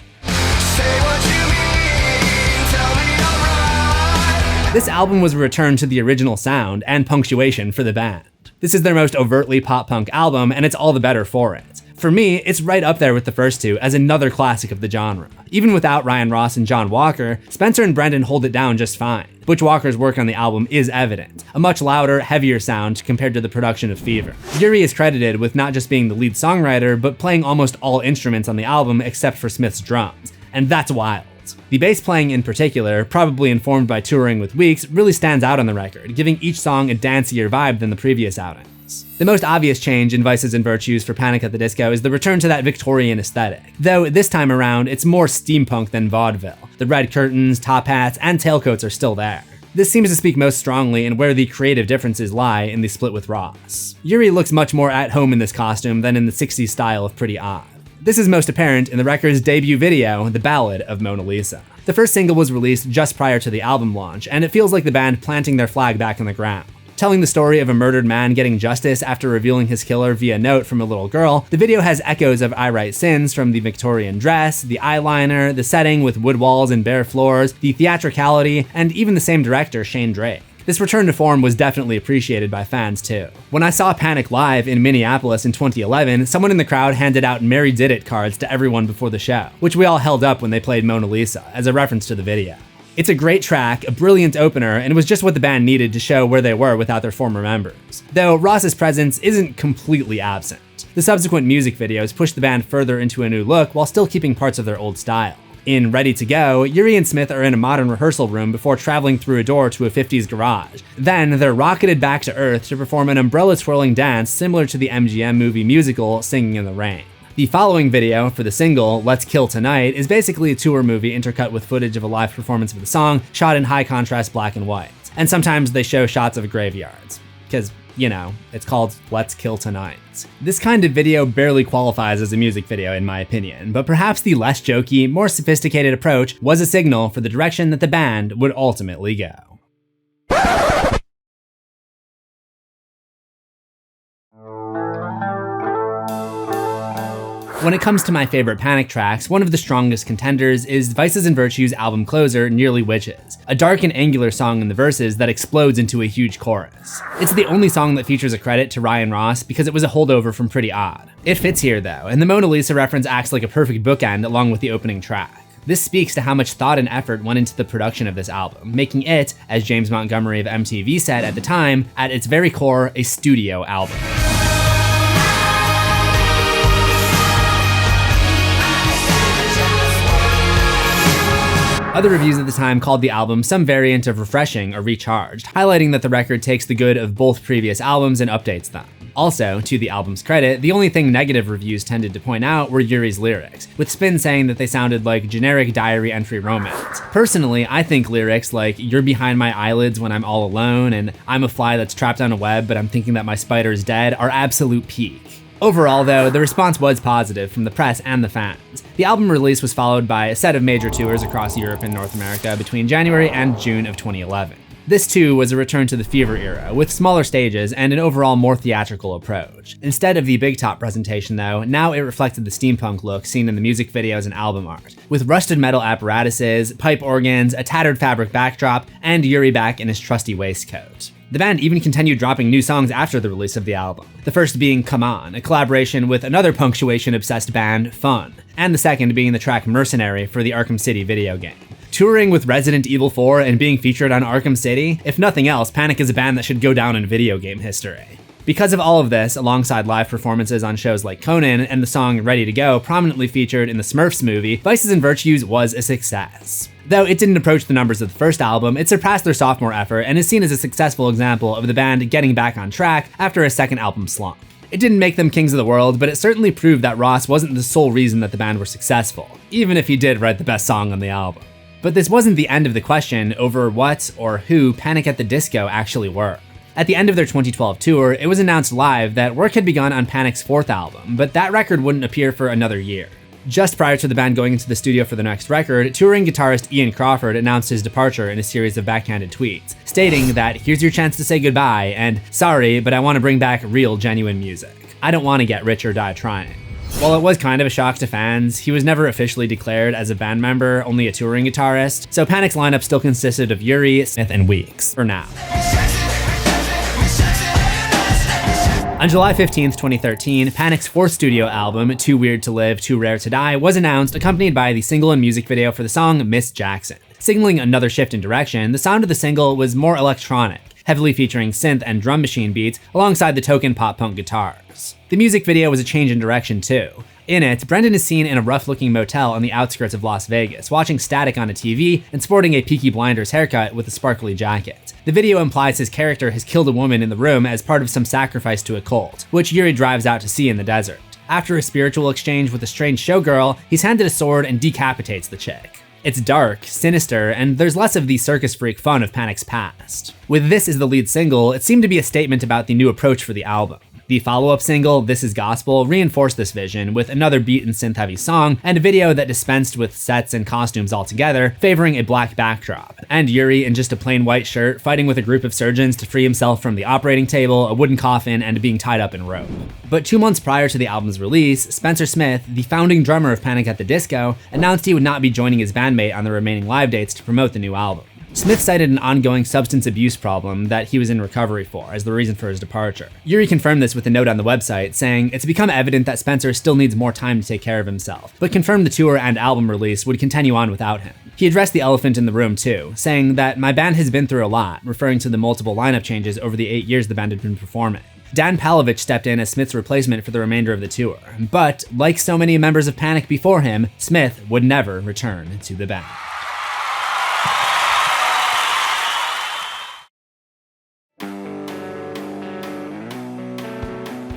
This album was a return to the original sound and punctuation for the band. This is their most overtly pop-punk album, and it's all the better for it. For me, it's right up there with the first two as another classic of the genre. Even without Ryan Ross and John Walker, Spencer and Brendon hold it down just fine. Butch Walker's work on the album is evident, a much louder, heavier sound compared to the production of Fever. Urie is credited with not just being the lead songwriter, but playing almost all instruments on the album except for Smith's drums, and that's wild. The bass playing in particular, probably informed by touring with Weeks, really stands out on the record, giving each song a dancier vibe than the previous outings. The most obvious change in Vices and Virtues for Panic! At the Disco is the return to that Victorian aesthetic, though this time around it's more steampunk than vaudeville. The red curtains, top hats, and tailcoats are still there. This seems to speak most strongly in where the creative differences lie in the split with Ross. Urie looks much more at home in this costume than in the 60s style of Pretty Odd. This is most apparent in the record's debut video, The Ballad of Mona Lisa. The first single was released just prior to the album launch, and it feels like the band planting their flag back in the ground. Telling the story of a murdered man getting justice after revealing his killer via note from a little girl, the video has echoes of I Write Sins from the Victorian dress, the eyeliner, the setting with wood walls and bare floors, the theatricality, and even the same director, Shane Drake. This return to form was definitely appreciated by fans too. When I saw Panic live in Minneapolis in 2011, someone in the crowd handed out Mary Did It cards to everyone before the show, which we all held up when they played Mona Lisa, as a reference to the video. It's a great track, a brilliant opener, and it was just what the band needed to show where they were without their former members. Though Ross's presence isn't completely absent. The subsequent music videos pushed the band further into a new look while still keeping parts of their old style. In Ready to Go, Urie and Smith are in a modern rehearsal room before traveling through a door to a 50s garage. Then they're rocketed back to Earth to perform an umbrella-twirling dance similar to the MGM movie musical Singing in the Rain. The following video for the single, Let's Kill Tonight, is basically a tour movie intercut with footage of a live performance of the song, shot in high-contrast black and white. And sometimes they show shots of graveyards. Because, you know, it's called Let's Kill Tonight. This kind of video barely qualifies as a music video in my opinion, but perhaps the less jokey, more sophisticated approach was a signal for the direction that the band would ultimately go. When it comes to my favorite Panic tracks, one of the strongest contenders is Vices and Virtues' album closer, Nearly Witches, a dark and angular song in the verses that explodes into a huge chorus. It's the only song that features a credit to Ryan Ross because it was a holdover from Pretty Odd. It fits here though, and the Mona Lisa reference acts like a perfect bookend along with the opening track. This speaks to how much thought and effort went into the production of this album, making it, as James Montgomery of MTV said at the time, at its very core, a studio album. Other reviews at the time called the album some variant of refreshing or recharged, highlighting that the record takes the good of both previous albums and updates them. Also, to the album's credit, the only thing negative reviews tended to point out were Urie's lyrics, with Spin saying that they sounded like generic diary entry romance. Personally, I think lyrics like, "You're behind my eyelids when I'm all alone," and "I'm a fly that's trapped on a web but I'm thinking that my spider's dead" are absolute peak. Overall though, the response was positive from the press and the fans. The album release was followed by a set of major tours across Europe and North America between January and June of 2011. This too was a return to the Fever era, with smaller stages and an overall more theatrical approach. Instead of the big top presentation though, now it reflected the steampunk look seen in the music videos and album art, with rusted metal apparatuses, pipe organs, a tattered fabric backdrop, and Urie back in his trusty waistcoat. The band even continued dropping new songs after the release of the album, the first being Come On, a collaboration with another punctuation-obsessed band, Fun, and the second being the track Mercenary for the Arkham City video game. Touring with Resident Evil 4 and being featured on Arkham City, if nothing else, Panic is a band that should go down in video game history. Because of all of this, alongside live performances on shows like Conan and the song Ready to Go prominently featured in the Smurfs movie, Vices and Virtues was a success. Though it didn't approach the numbers of the first album, it surpassed their sophomore effort and is seen as a successful example of the band getting back on track after a second album slump. It didn't make them kings of the world, but it certainly proved that Ross wasn't the sole reason that the band were successful, even if he did write the best song on the album. But this wasn't the end of the question over what or who Panic! At the Disco actually were. At the end of their 2012 tour, it was announced live that work had begun on Panic's fourth album, but that record wouldn't appear for another year. Just prior to the band going into the studio for the next record, touring guitarist Ian Crawford announced his departure in a series of backhanded tweets, stating that here's your chance to say goodbye and sorry, but I want to bring back real, genuine music. I don't want to get rich or die trying. While it was kind of a shock to fans, he was never officially declared as a band member, only a touring guitarist, so Panic's lineup still consisted of Urie, Smith, and Weeks, for now. On July 15th, 2013, Panic's fourth studio album, Too Weird to Live, Too Rare to Die, was announced, accompanied by the single and music video for the song Miss Jackson. Signaling another shift in direction, the sound of the single was more electronic, heavily featuring synth and drum machine beats alongside the token pop-punk guitars. The music video was a change in direction too. In it, Brendon is seen in a rough-looking motel on the outskirts of Las Vegas, watching Static on a TV and sporting a Peaky Blinders haircut with a sparkly jacket. The video implies his character has killed a woman in the room as part of some sacrifice to a cult, which Urie drives out to see in the desert. After a spiritual exchange with a strange showgirl, he's handed a sword and decapitates the chick. It's dark, sinister, and there's less of the circus freak fun of Panic's past. With This as the lead single, it seemed to be a statement about the new approach for the album. The follow-up single, This Is Gospel, reinforced this vision with another beat and synth-heavy song and a video that dispensed with sets and costumes altogether, favoring a black backdrop, and Urie in just a plain white shirt fighting with a group of surgeons to free himself from the operating table, a wooden coffin, and being tied up in rope. But 2 months prior to the album's release, Spencer Smith, the founding drummer of Panic at the Disco, announced he would not be joining his bandmate on the remaining live dates to promote the new album. Smith cited an ongoing substance abuse problem that he was in recovery for as the reason for his departure. Urie confirmed this with a note on the website, saying, "It's become evident that Spencer still needs more time to take care of himself," but confirmed the tour and album release would continue on without him. He addressed the elephant in the room too, saying that "my band has been through a lot," referring to the multiple lineup changes over the 8 years the band had been performing. Dan Palovich stepped in as Smith's replacement for the remainder of the tour, but like so many members of Panic before him, Smith would never return to the band.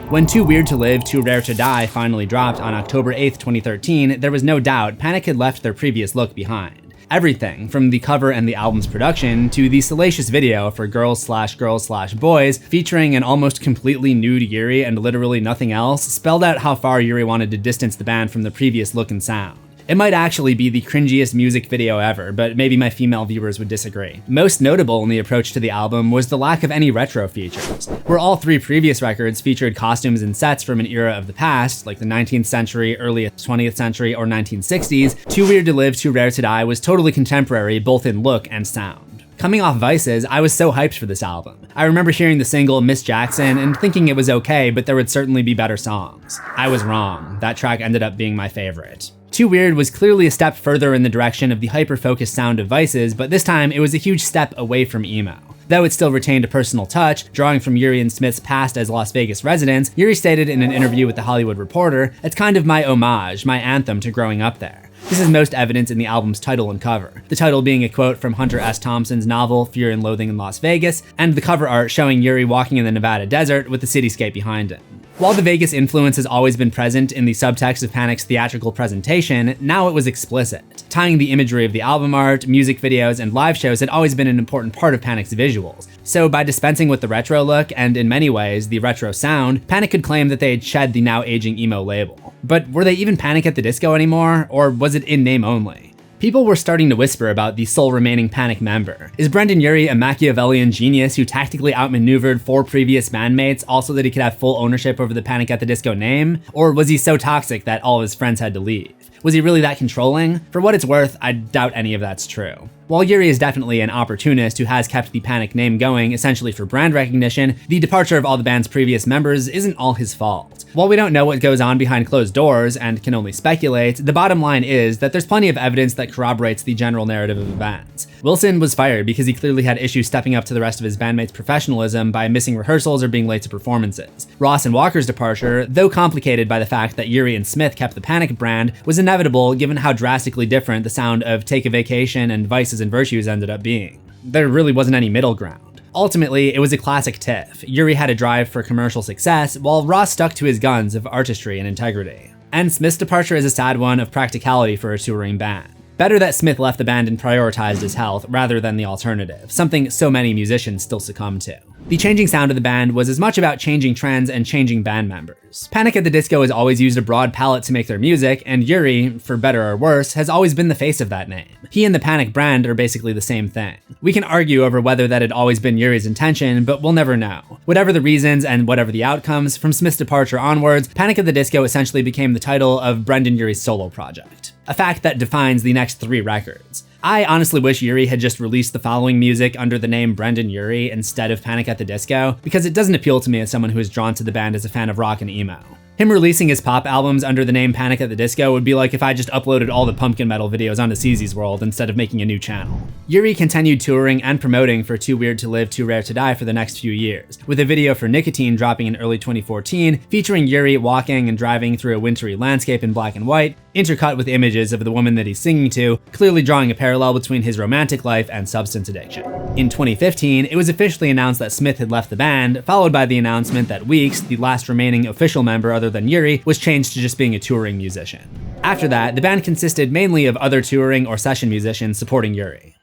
When Too Weird to Live, Too Rare to Die finally dropped on October 8th, 2013, there was no doubt Panic had left their previous look behind. Everything, from the cover and the album's production, to the salacious video for girls/boys, featuring an almost completely nude Urie and literally nothing else, spelled out how far Urie wanted to distance the band from the previous look and sound. It might actually be the cringiest music video ever, but maybe my female viewers would disagree. Most notable in the approach to the album was the lack of any retro features. Where all 3 previous records featured costumes and sets from an era of the past, like the 19th century, early 20th century, or 1960s, Too Weird to Live, Too Rare to Die was totally contemporary both in look and sound. Coming off Vices, I was so hyped for this album. I remember hearing the single Miss Jackson and thinking it was okay, but there would certainly be better songs. I was wrong. That track ended up being my favorite. Too Weird was clearly a step further in the direction of the hyper-focused sound of Vices, but this time it was a huge step away from emo. Though it still retained a personal touch, drawing from Urie and Smith's past as Las Vegas residents, Urie stated in an interview with The Hollywood Reporter, "It's kind of my homage, my anthem to growing up there." This is most evident in the album's title and cover, the title being a quote from Hunter S. Thompson's novel Fear and Loathing in Las Vegas, and the cover art showing Urie walking in the Nevada desert with the cityscape behind him. While the Vegas influence has always been present in the subtext of Panic's theatrical presentation, now it was explicit. Tying the imagery of the album art, music videos, and live shows had always been an important part of Panic's visuals. So by dispensing with the retro look, and in many ways, the retro sound, Panic could claim that they had shed the now aging emo label. But were they even Panic at the Disco anymore, or was it in name only? People were starting to whisper about the sole remaining Panic member. Is Brendon Urie a Machiavellian genius who tactically outmaneuvered 4 previous bandmates also that he could have full ownership over the Panic at the Disco name? Or was he so toxic that all of his friends had to leave? Was he really that controlling? For what it's worth, I doubt any of that's true. While Urie is definitely an opportunist who has kept the Panic name going essentially for brand recognition, the departure of all the band's previous members isn't all his fault. While we don't know what goes on behind closed doors and can only speculate, the bottom line is that there's plenty of evidence that corroborates the general narrative of events. Wilson was fired because he clearly had issues stepping up to the rest of his bandmates' professionalism by missing rehearsals or being late to performances. Ross and Walker's departure, though complicated by the fact that Urie and Smith kept the Panic brand, was inevitable given how drastically different the sound of Take a Vacation and Vices and Virtues ended up being. There really wasn't any middle ground. Ultimately, it was a classic tiff. Urie had a drive for commercial success, while Ross stuck to his guns of artistry and integrity. And Smith's departure is a sad one of practicality for a touring band. Better that Smith left the band and prioritized his health rather than the alternative, something so many musicians still succumb to. The changing sound of the band was as much about changing trends and changing band members. Panic at the Disco has always used a broad palette to make their music, and Urie, for better or worse, has always been the face of that name. He and the Panic brand are basically the same thing. We can argue over whether that had always been Urie's intention, but we'll never know. Whatever the reasons and whatever the outcomes, from Smith's departure onwards, Panic at the Disco essentially became the title of Brendon Urie's solo project. A fact that defines the next 3 records. I honestly wish Urie had just released the following music under the name Brendon Urie instead of Panic at the Disco, because it doesn't appeal to me as someone who is drawn to the band as a fan of rock and emo. Him releasing his pop albums under the name Panic at the Disco would be like if I just uploaded all the Pumpkin Metal videos onto CZ's World instead of making a new channel. Urie continued touring and promoting for Too Weird to Live, Too Rare to Die for the next few years, with a video for Nicotine dropping in early 2014, featuring Urie walking and driving through a wintry landscape in black and white, intercut with images of the woman that he's singing to, clearly drawing a parallel between his romantic life and substance addiction. In 2015, it was officially announced that Smith had left the band, followed by the announcement that Weeks, the last remaining official member other than Urie, was changed to just being a touring musician. After that, the band consisted mainly of other touring or session musicians supporting Urie.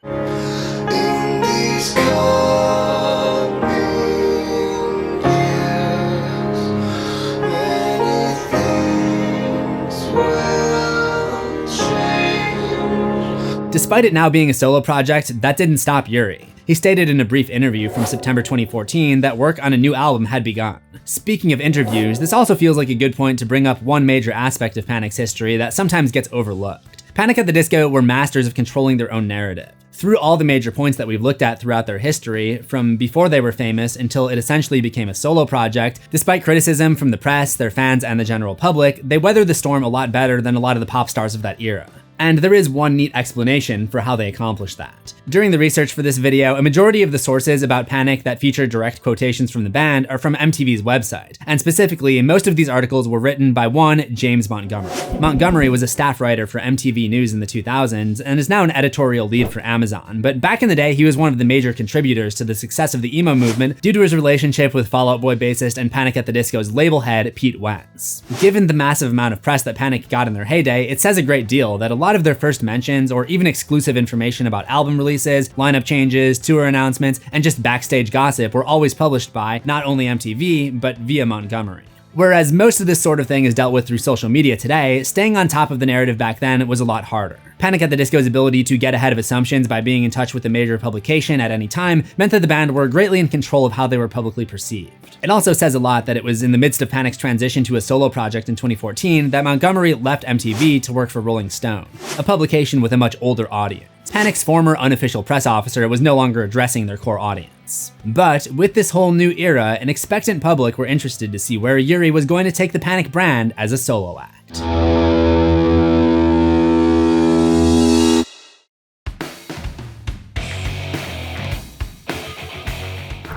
Despite it now being a solo project, that didn't stop Urie. He stated in a brief interview from September 2014 that work on a new album had begun. Speaking of interviews, this also feels like a good point to bring up one major aspect of Panic's history that sometimes gets overlooked. Panic at the Disco were masters of controlling their own narrative. Through all the major points that we've looked at throughout their history, from before they were famous until it essentially became a solo project, despite criticism from the press, their fans, and the general public, they weathered the storm a lot better than a lot of the pop stars of that era. And there is one neat explanation for how they accomplished that. During the research for this video, a majority of the sources about Panic that feature direct quotations from the band are from MTV's website, and specifically, most of these articles were written by one James Montgomery. Montgomery was a staff writer for MTV News in the 2000s and is now an editorial lead for Amazon, but back in the day he was one of the major contributors to the success of the emo movement due to his relationship with Fall Out Boy bassist and Panic at the Disco's label head, Pete Wentz. Given the massive amount of press that Panic got in their heyday, it says a great deal that a lot of their first mentions or even exclusive information about album releases, lineup changes, tour announcements, and just backstage gossip were always published by not only MTV, but via Montgomery. Whereas most of this sort of thing is dealt with through social media today, staying on top of the narrative back then was a lot harder. Panic at the Disco's ability to get ahead of assumptions by being in touch with a major publication at any time meant that the band were greatly in control of how they were publicly perceived. It also says a lot that it was in the midst of Panic's transition to a solo project in 2014 that Montgomery left MTV to work for Rolling Stone, a publication with a much older audience. Panic's former unofficial press officer was no longer addressing their core audience. But with this whole new era, an expectant public were interested to see where Urie was going to take the Panic brand as a solo act.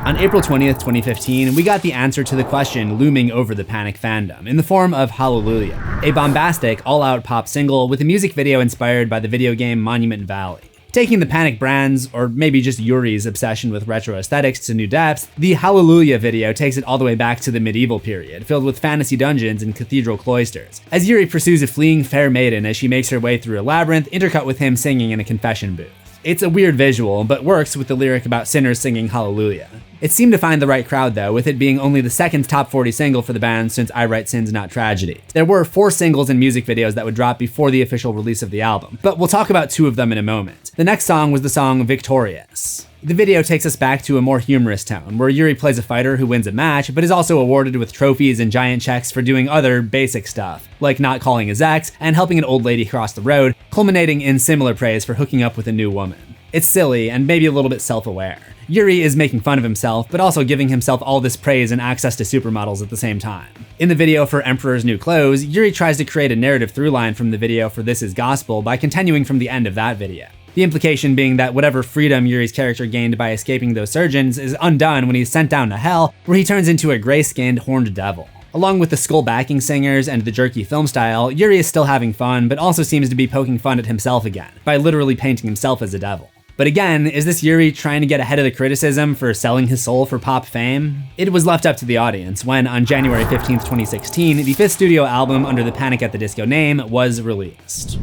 On April 20th, 2015, we got the answer to the question looming over the Panic fandom in the form of Hallelujah, a bombastic, all-out pop single with a music video inspired by the video game Monument Valley. Taking the Panic brand's, or maybe just Urie's, obsession with retro aesthetics to new depths, the Hallelujah video takes it all the way back to the medieval period, filled with fantasy dungeons and cathedral cloisters, as Urie pursues a fleeing fair maiden as she makes her way through a labyrinth, intercut with him singing in a confession booth. It's a weird visual, but works with the lyric about sinners singing Hallelujah. It seemed to find the right crowd though, with it being only the second top 40 single for the band since I Write Sins Not Tragedy. There were 4 singles and music videos that would drop before the official release of the album, but we'll talk about 2 of them in a moment. The next song was the song Victorious. The video takes us back to a more humorous tone, where Urie plays a fighter who wins a match, but is also awarded with trophies and giant checks for doing other basic stuff, like not calling his ex and helping an old lady cross the road, culminating in similar praise for hooking up with a new woman. It's silly and maybe a little bit self-aware. Urie is making fun of himself, but also giving himself all this praise and access to supermodels at the same time. In the video for Emperor's New Clothes, Urie tries to create a narrative through line from the video for This Is Gospel by continuing from the end of that video. The implication being that whatever freedom Urie's character gained by escaping those surgeons is undone when he's sent down to hell, where he turns into a gray-skinned horned devil. Along with the skull backing singers and the jerky film style, Urie is still having fun, but also seems to be poking fun at himself again, by literally painting himself as a devil. But again, is this Urie trying to get ahead of the criticism for selling his soul for pop fame? It was left up to the audience when, on January 15th, 2016, the 5th studio album under the Panic at the Disco name was released.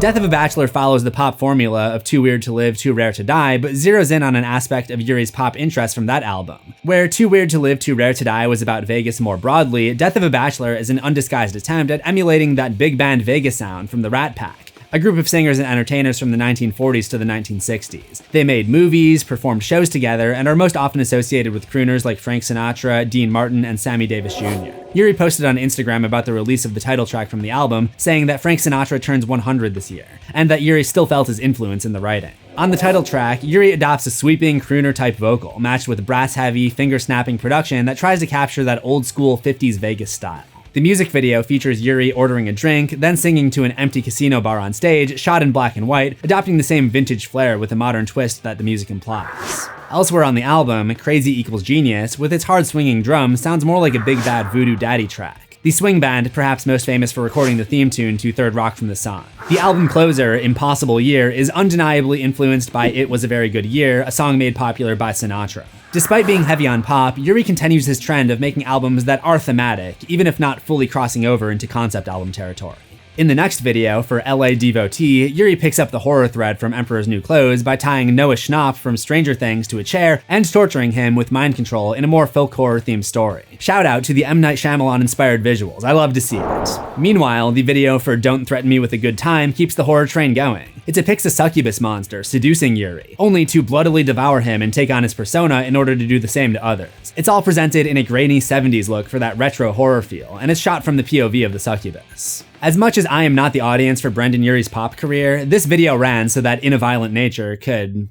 Death of a Bachelor follows the pop formula of Too Weird to Live, Too Rare to Die, but zeroes in on an aspect of Urie's pop interest from that album. Where Too Weird to Live, Too Rare to Die was about Vegas more broadly, Death of a Bachelor is an undisguised attempt at emulating that big band Vegas sound from the Rat Pack, a group of singers and entertainers from the 1940s to the 1960s. They made movies, performed shows together, and are most often associated with crooners like Frank Sinatra, Dean Martin, and Sammy Davis Jr. Urie posted on Instagram about the release of the title track from the album, saying that Frank Sinatra turns 100 this year, and that Urie still felt his influence in the writing. On the title track, Urie adopts a sweeping crooner-type vocal, matched with brass-heavy, finger-snapping production that tries to capture that old-school 50s Vegas style. The music video features Urie ordering a drink, then singing to an empty casino bar on stage, shot in black and white, adopting the same vintage flair with a modern twist that the music implies. Elsewhere on the album, Crazy Equals Genius, with its hard-swinging drums, sounds more like a Big Bad Voodoo Daddy track. The swing band, perhaps most famous for recording the theme tune to Third Rock from the Sun. The album closer, Impossible Year, is undeniably influenced by It Was a Very Good Year, a song made popular by Sinatra. Despite being heavy on pop, Urie continues his trend of making albums that are thematic, even if not fully crossing over into concept album territory. In the next video, for LA Devotee, Urie picks up the horror thread from Emperor's New Clothes by tying Noah Schnapp from Stranger Things to a chair and torturing him with mind control in a more folk horror themed story. Shout out to the M. Night Shyamalan inspired visuals, I love to see it. Meanwhile, the video for Don't Threaten Me with a Good Time keeps the horror train going. It depicts a succubus monster seducing Urie, only to bloodily devour him and take on his persona in order to do the same to others. It's all presented in a grainy 70s look for that retro horror feel, and it's shot from the POV of the succubus. As much as I am not the audience for Brendon Urie's pop career, this video ran so that In a Violent Nature could,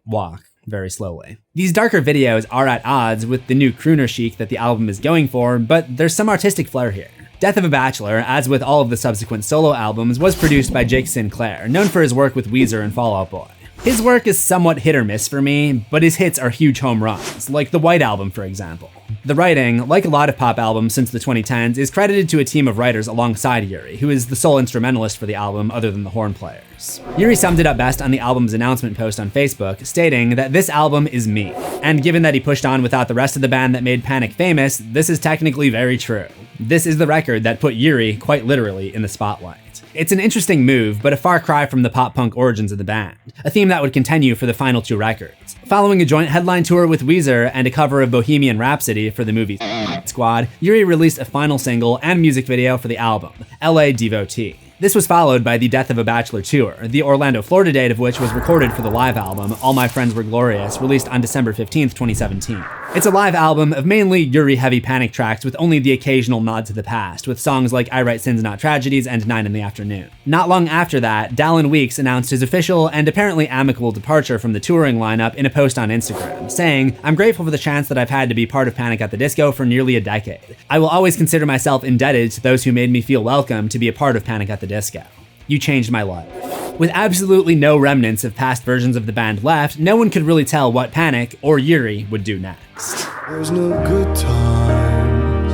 walk very slowly. These darker videos are at odds with the new crooner chic that the album is going for, but there's some artistic flair here. Death of a Bachelor, as with all of the subsequent solo albums, was produced by Jake Sinclair, known for his work with Weezer and Fall Out Boy. His work is somewhat hit or miss for me, but his hits are huge home runs, like the White Album, for example. The writing, like a lot of pop albums since the 2010s, is credited to a team of writers alongside Urie, who is the sole instrumentalist for the album other than the horn players. Urie summed it up best on the album's announcement post on Facebook, stating that this album is me. And given that he pushed on without the rest of the band that made Panic famous, this is technically very true. This is the record that put Urie, quite literally, in the spotlight. It's an interesting move, but a far cry from the pop-punk origins of the band, a theme that would continue for the final two records. Following a joint headline tour with Weezer and a cover of Bohemian Rhapsody for the movie Squad, Urie released a final single and music video for the album, LA Devotee. This was followed by the Death of a Bachelor tour, the Orlando, Florida date of which was recorded for the live album, All My Friends Were Glorious, released on December 15th, 2017. It's a live album of mainly Urie-heavy Panic tracks with only the occasional nod to the past, with songs like I Write Sins Not Tragedies and 9 in the Afternoon. Not long after that, Dallin Weekes announced his official and apparently amicable departure from the touring lineup in a post on Instagram, saying, "I'm grateful for the chance that I've had to be part of Panic at the Disco for nearly a decade. I will always consider myself indebted to those who made me feel welcome to be a part of Panic at the Disco. You changed my life." With absolutely no remnants of past versions of the band left, no one could really tell what Panic or Urie would do next. There's no good times.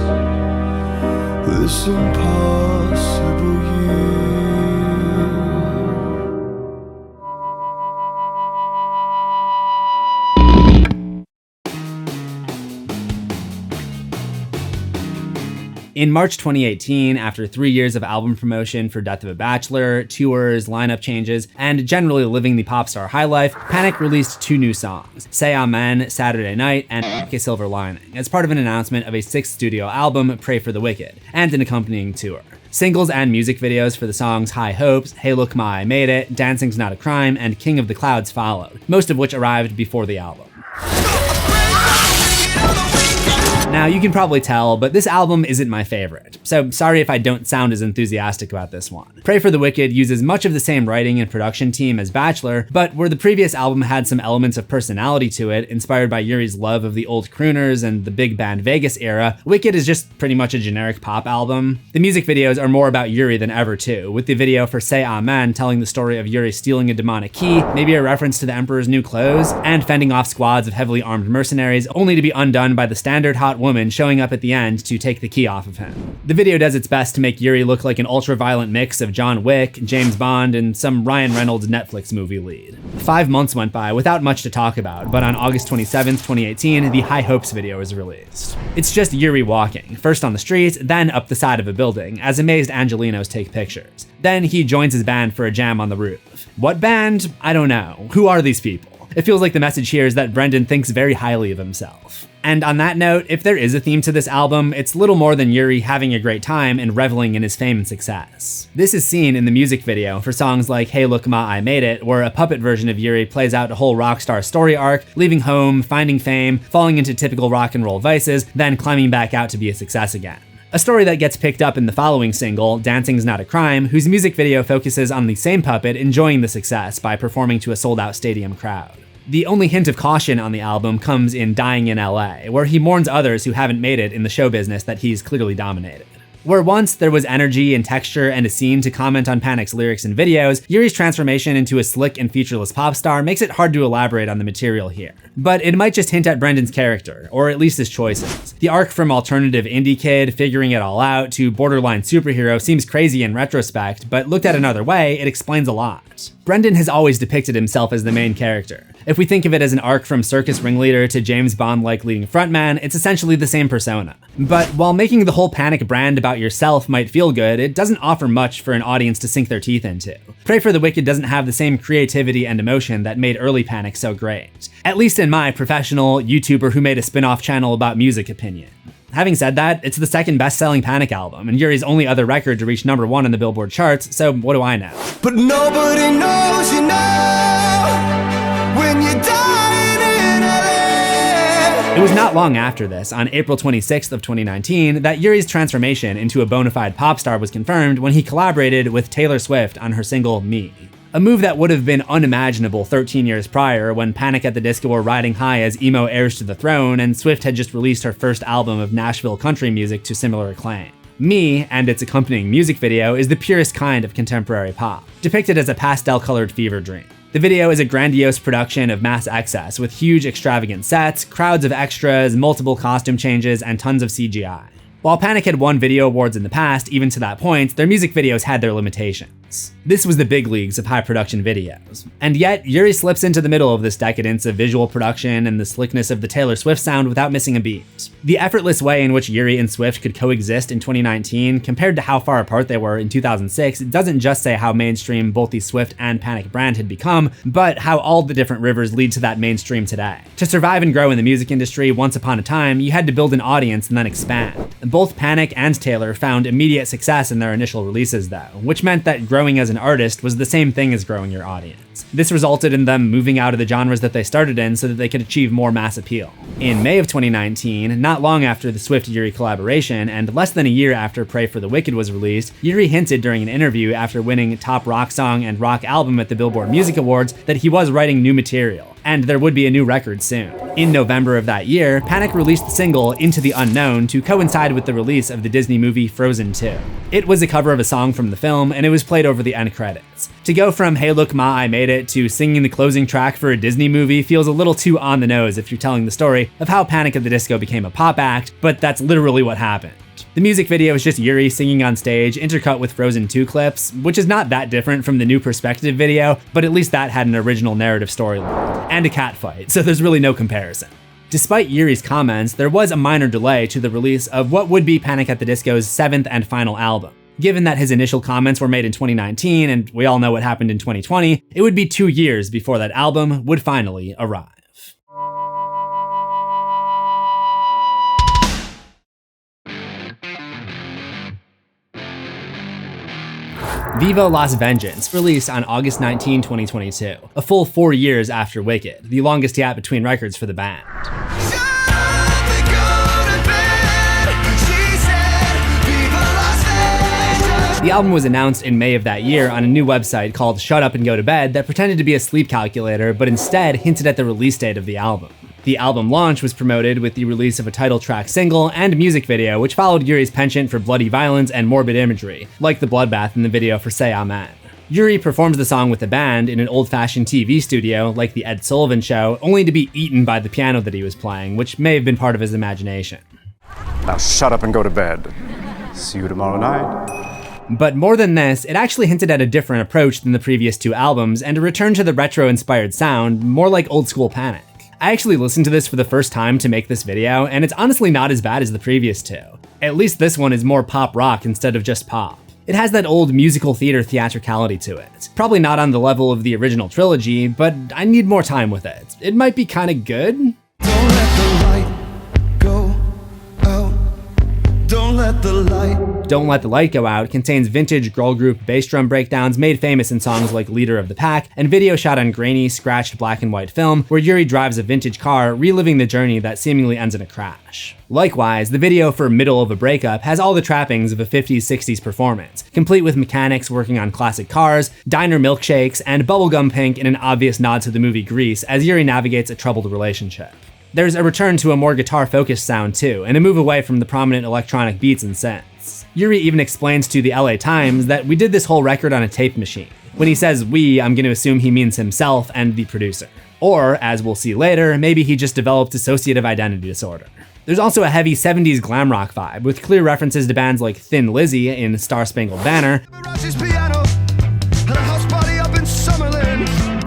This impossible year. In March 2018, after 3 years of album promotion for Death of a Bachelor, tours, lineup changes, and generally living the pop star high life, Panic released 2 new songs, Say Amen, Saturday Night, and A Silver Lining, as part of an announcement of a 6th studio album, Pray for the Wicked, and an accompanying tour. Singles and music videos for the songs High Hopes, Hey Look Ma, I Made It, Dancing's Not a Crime, and King of the Clouds followed, most of which arrived before the album. Now, you can probably tell, but this album isn't my favorite, so sorry if I don't sound as enthusiastic about this one. Pray for the Wicked uses much of the same writing and production team as Bachelor, but where the previous album had some elements of personality to it, inspired by Urie's love of the old crooners and the big band Vegas era, Wicked is just pretty much a generic pop album. The music videos are more about Urie than ever too, with the video for Say Amen telling the story of Urie stealing a demonic key, maybe a reference to the Emperor's New Clothes, and fending off squads of heavily armed mercenaries, only to be undone by the standard hot woman showing up at the end to take the key off of him. The video does its best to make Urie look like an ultra-violent mix of John Wick, James Bond, and some Ryan Reynolds Netflix movie lead. 5 months went by without much to talk about, but on August 27th, 2018, the High Hopes video was released. It's just Urie walking, first on the street, then up the side of a building, as amazed Angelinos take pictures. Then he joins his band for a jam on the roof. What band? I don't know. Who are these people? It feels like the message here is that Brendon thinks very highly of himself. And on that note, if there is a theme to this album, it's little more than Urie having a great time and reveling in his fame and success. This is seen in the music video for songs like Hey Look Ma, I Made It, where a puppet version of Urie plays out a whole rock star story arc, leaving home, finding fame, falling into typical rock and roll vices, then climbing back out to be a success again. A story that gets picked up in the following single, Dancing's Not a Crime, whose music video focuses on the same puppet enjoying the success by performing to a sold-out stadium crowd. The only hint of caution on the album comes in Dying in LA, where he mourns others who haven't made it in the show business that he's clearly dominated. Where once there was energy and texture and a scene to comment on Panic's lyrics and videos, Urie's transformation into a slick and featureless pop star makes it hard to elaborate on the material here. But it might just hint at Brendon's character, or at least his choices. The arc from alternative indie kid, figuring it all out, to borderline superhero seems crazy in retrospect, but looked at another way, it explains a lot. Brendon has always depicted himself as the main character. If we think of it as an arc from circus ringleader to James Bond-like leading frontman, it's essentially the same persona. But while making the whole Panic brand about yourself might feel good, it doesn't offer much for an audience to sink their teeth into. Pray for the Wicked doesn't have the same creativity and emotion that made early Panic so great. At least in my professional YouTuber who made a spin-off channel about music opinion. Having said that, it's the second best-selling Panic album, and Urie's only other record to reach #1 on the Billboard charts, so what do I know? But nobody knows you now when you're dying in LA. It was not long after this, on April 26th of 2019, that Urie's transformation into a bona fide pop star was confirmed when he collaborated with Taylor Swift on her single Me. A move that would have been unimaginable 13 years prior when Panic at the Disco were riding high as emo heirs to the throne and Swift had just released her first album of Nashville country music to similar acclaim. Me, and its accompanying music video, is the purest kind of contemporary pop, depicted as a pastel-colored fever dream. The video is a grandiose production of mass excess with huge extravagant sets, crowds of extras, multiple costume changes, and tons of CGI. While Panic had won video awards in the past, even to that point, their music videos had their limitations. This was the big leagues of high production videos. And yet, Urie slips into the middle of this decadence of visual production and the slickness of the Taylor Swift sound without missing a beat. The effortless way in which Urie and Swift could coexist in 2019, compared to how far apart they were in 2006, doesn't just say how mainstream both the Swift and Panic brand had become, but how all the different rivers lead to that mainstream today. To survive and grow in the music industry once upon a time, you had to build an audience and then expand. Both Panic and Taylor found immediate success in their initial releases though, which meant that growing as an artist was the same thing as growing your audience. This resulted in them moving out of the genres that they started in so that they could achieve more mass appeal. In May of 2019, not long after the Swift-Urie collaboration, and less than a year after Pray for the Wicked was released, Urie hinted during an interview after winning Top Rock Song and Rock Album at the Billboard Music Awards that he was writing new material, and there would be a new record soon. In November of that year, Panic released the single Into the Unknown to coincide with the release of the Disney movie Frozen 2. It was a cover of a song from the film, and it was played over the end credits. To go from Hey Look Ma, I Made It to singing the closing track for a Disney movie feels a little too on the nose if you're telling the story of how Panic at the Disco became a pop act, but that's literally what happened. The music video is just Urie singing on stage, intercut with Frozen 2 clips, which is not that different from the New Perspective video, but at least that had an original narrative storyline, and a cat fight, so there's really no comparison. Despite Urie's comments, there was a minor delay to the release of what would be Panic at the Disco's 7th and final album. Given that his initial comments were made in 2019, and we all know what happened in 2020, it would be 2 years before that album would finally arrive. Viva Las Vengeance released on August 19, 2022, a full 4 years after Wicked, the longest gap between records for the band. The album was announced in May of that year on a new website called Shut Up and Go to Bed that pretended to be a sleep calculator, but instead hinted at the release date of the album. The album launch was promoted with the release of a title track single and music video, which followed Urie's penchant for bloody violence and morbid imagery, like the bloodbath in the video for Say Amen. Urie performs the song with the band in an old-fashioned TV studio, like the Ed Sullivan Show, only to be eaten by the piano that he was playing, which may have been part of his imagination. Now shut up and go to bed. See you tomorrow night. But more than this, it actually hinted at a different approach than the previous two albums and a return to the retro-inspired sound, more like old school Panic. I actually listened to this for the first time to make this video, and it's honestly not as bad as the previous two. At least this one is more pop rock instead of just pop. It has that old musical theater theatricality to it. Probably not on the level of the original trilogy, but I need more time with it. It might be kinda good. Don't let the light go out. Don't let the light. Don't Let the Light Go Out contains vintage girl group bass drum breakdowns made famous in songs like Leader of the Pack, and video shot on grainy, scratched black and white film where Urie drives a vintage car, reliving the journey that seemingly ends in a crash. Likewise, the video for Middle of a Breakup has all the trappings of a 50s, 60s performance, complete with mechanics working on classic cars, diner milkshakes, and bubblegum pink in an obvious nod to the movie Grease as Urie navigates a troubled relationship. There's a return to a more guitar-focused sound too, and a move away from the prominent electronic beats and synths. Urie even explains to the LA Times that we did this whole record on a tape machine. When he says we, I'm gonna assume he means himself and the producer. Or, as we'll see later, maybe he just developed dissociative identity disorder. There's also a heavy 70s glam rock vibe, with clear references to bands like Thin Lizzy in Star Spangled Banner,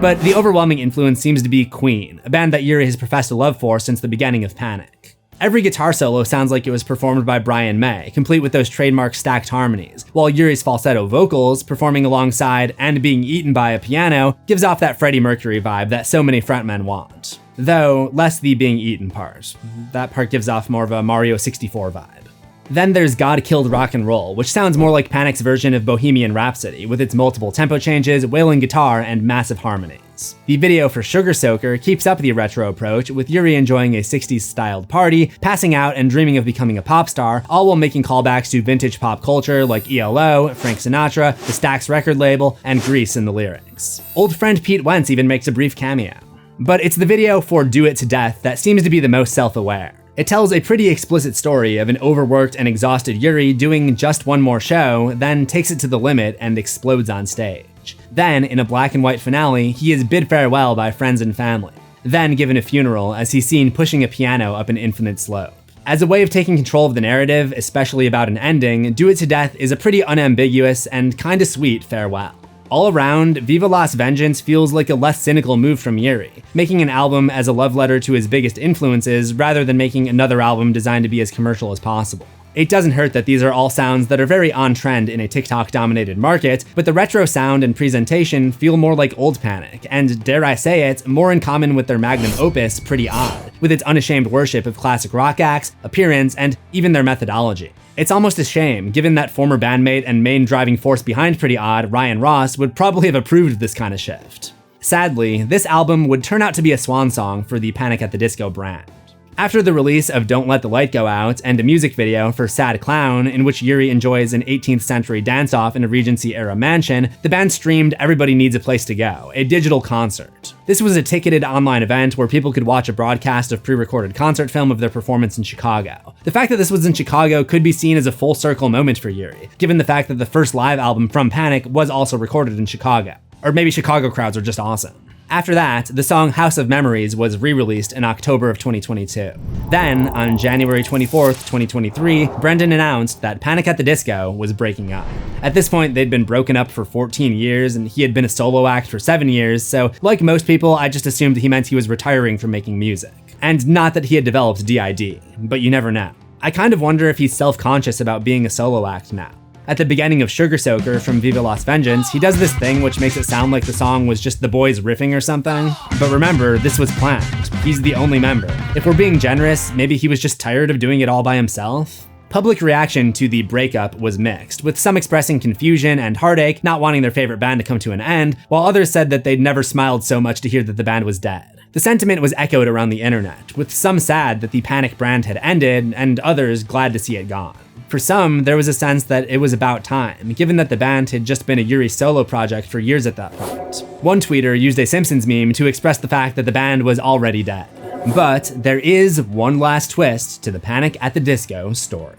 but the overwhelming influence seems to be Queen, a band that Urie has professed a love for since the beginning of Panic. Every guitar solo sounds like it was performed by Brian May, complete with those trademark stacked harmonies, while Urie's falsetto vocals, performing alongside and being eaten by a piano, gives off that Freddie Mercury vibe that so many frontmen want. Though, less the being eaten part. That part gives off more of a Mario 64 vibe. Then there's God Killed Rock and Roll, which sounds more like Panic's version of Bohemian Rhapsody, with its multiple tempo changes, wailing guitar, and massive harmonies. The video for Sugar Soaker keeps up the retro approach, with Urie enjoying a 60s-styled party, passing out, and dreaming of becoming a pop star, all while making callbacks to vintage pop culture like ELO, Frank Sinatra, the Stax record label, and Grease in the lyrics. Old friend Pete Wentz even makes a brief cameo. But it's the video for Do It to Death that seems to be the most self-aware. It tells a pretty explicit story of an overworked and exhausted Urie doing just one more show, then takes it to the limit and explodes on stage. Then, in a black and white finale, he is bid farewell by friends and family, then given a funeral as he's seen pushing a piano up an infinite slope. As a way of taking control of the narrative, especially about an ending, Do It to Death is a pretty unambiguous and kinda sweet farewell. All around, Viva Las Vengeance feels like a less cynical move from Urie, making an album as a love letter to his biggest influences rather than making another album designed to be as commercial as possible. It doesn't hurt that these are all sounds that are very on trend in a TikTok-dominated market, but the retro sound and presentation feel more like old Panic, and dare I say it, more in common with their magnum opus, Pretty Odd, with its unashamed worship of classic rock acts, appearance, and even their methodology. It's almost a shame, given that former bandmate and main driving force behind Pretty Odd, Ryan Ross, would probably have approved this kind of shift. Sadly, this album would turn out to be a swan song for the Panic at the Disco brand. After the release of Don't Let the Light Go Out and a music video for Sad Clown, in which Urie enjoys an 18th century dance-off in a Regency-era mansion, the band streamed Everybody Needs a Place to Go, a digital concert. This was a ticketed online event where people could watch a broadcast of pre-recorded concert film of their performance in Chicago. The fact that this was in Chicago could be seen as a full circle moment for Urie, given the fact that the first live album from Panic was also recorded in Chicago. Or maybe Chicago crowds are just awesome. After that, the song House of Memories was re-released in October of 2022. Then, on January 24th, 2023, Brendon announced that Panic at the Disco was breaking up. At this point, they'd been broken up for 14 years, and he had been a solo act for 7 years, so like most people, I just assumed he meant he was retiring from making music. And not that he had developed DID, but you never know. I kind of wonder if he's self-conscious about being a solo act now. At the beginning of Sugar Soaker from Viva Las Vengeance, he does this thing which makes it sound like the song was just the boys riffing or something. But remember, this was planned. He's the only member. If we're being generous, maybe he was just tired of doing it all by himself? Public reaction to the breakup was mixed, with some expressing confusion and heartache, not wanting their favorite band to come to an end, while others said that they'd never smiled so much to hear that the band was dead. The sentiment was echoed around the internet, with some sad that the Panic brand had ended, and others glad to see it gone. For some, there was a sense that it was about time, given that the band had just been a Urie solo project for years at that point. One tweeter used a Simpsons meme to express the fact that the band was already dead. But there is one last twist to the Panic at the Disco story.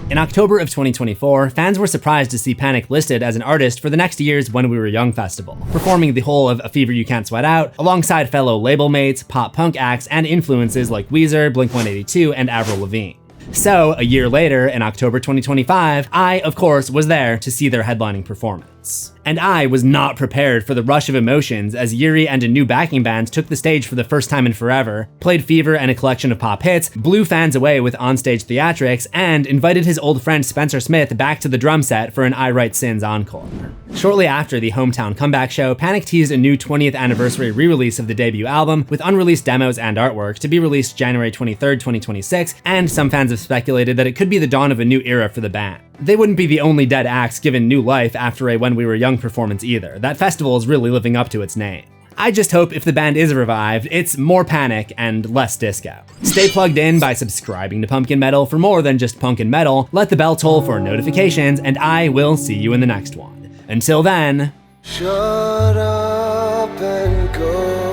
In October of 2024, fans were surprised to see Panic listed as an artist for the next year's When We Were Young festival, performing the whole of A Fever You Can't Sweat Out alongside fellow label mates, pop punk acts, and influences like Weezer, Blink-182, and Avril Lavigne. So, a year later, in October 2025, I, of course, was there to see their headlining performance. And I was not prepared for the rush of emotions as Urie and a new backing band took the stage for the first time in forever, played Fever and a collection of pop hits, blew fans away with onstage theatrics, and invited his old friend Spencer Smith back to the drum set for an I Write Sins encore. Shortly after the hometown comeback show, Panic teased a new 20th anniversary re-release of the debut album with unreleased demos and artwork to be released January 23rd, 2026, and some fans have speculated that it could be the dawn of a new era for the band. They wouldn't be the only dead acts given new life after a When We Were Young performance either. That festival is really living up to its name. I just hope if the band is revived, it's more Panic and less disco. Stay plugged in by subscribing to Pumpkin Metal for more than just punk and metal, let the bell toll for notifications, and I will see you in the next one. Until then... Shut up and go.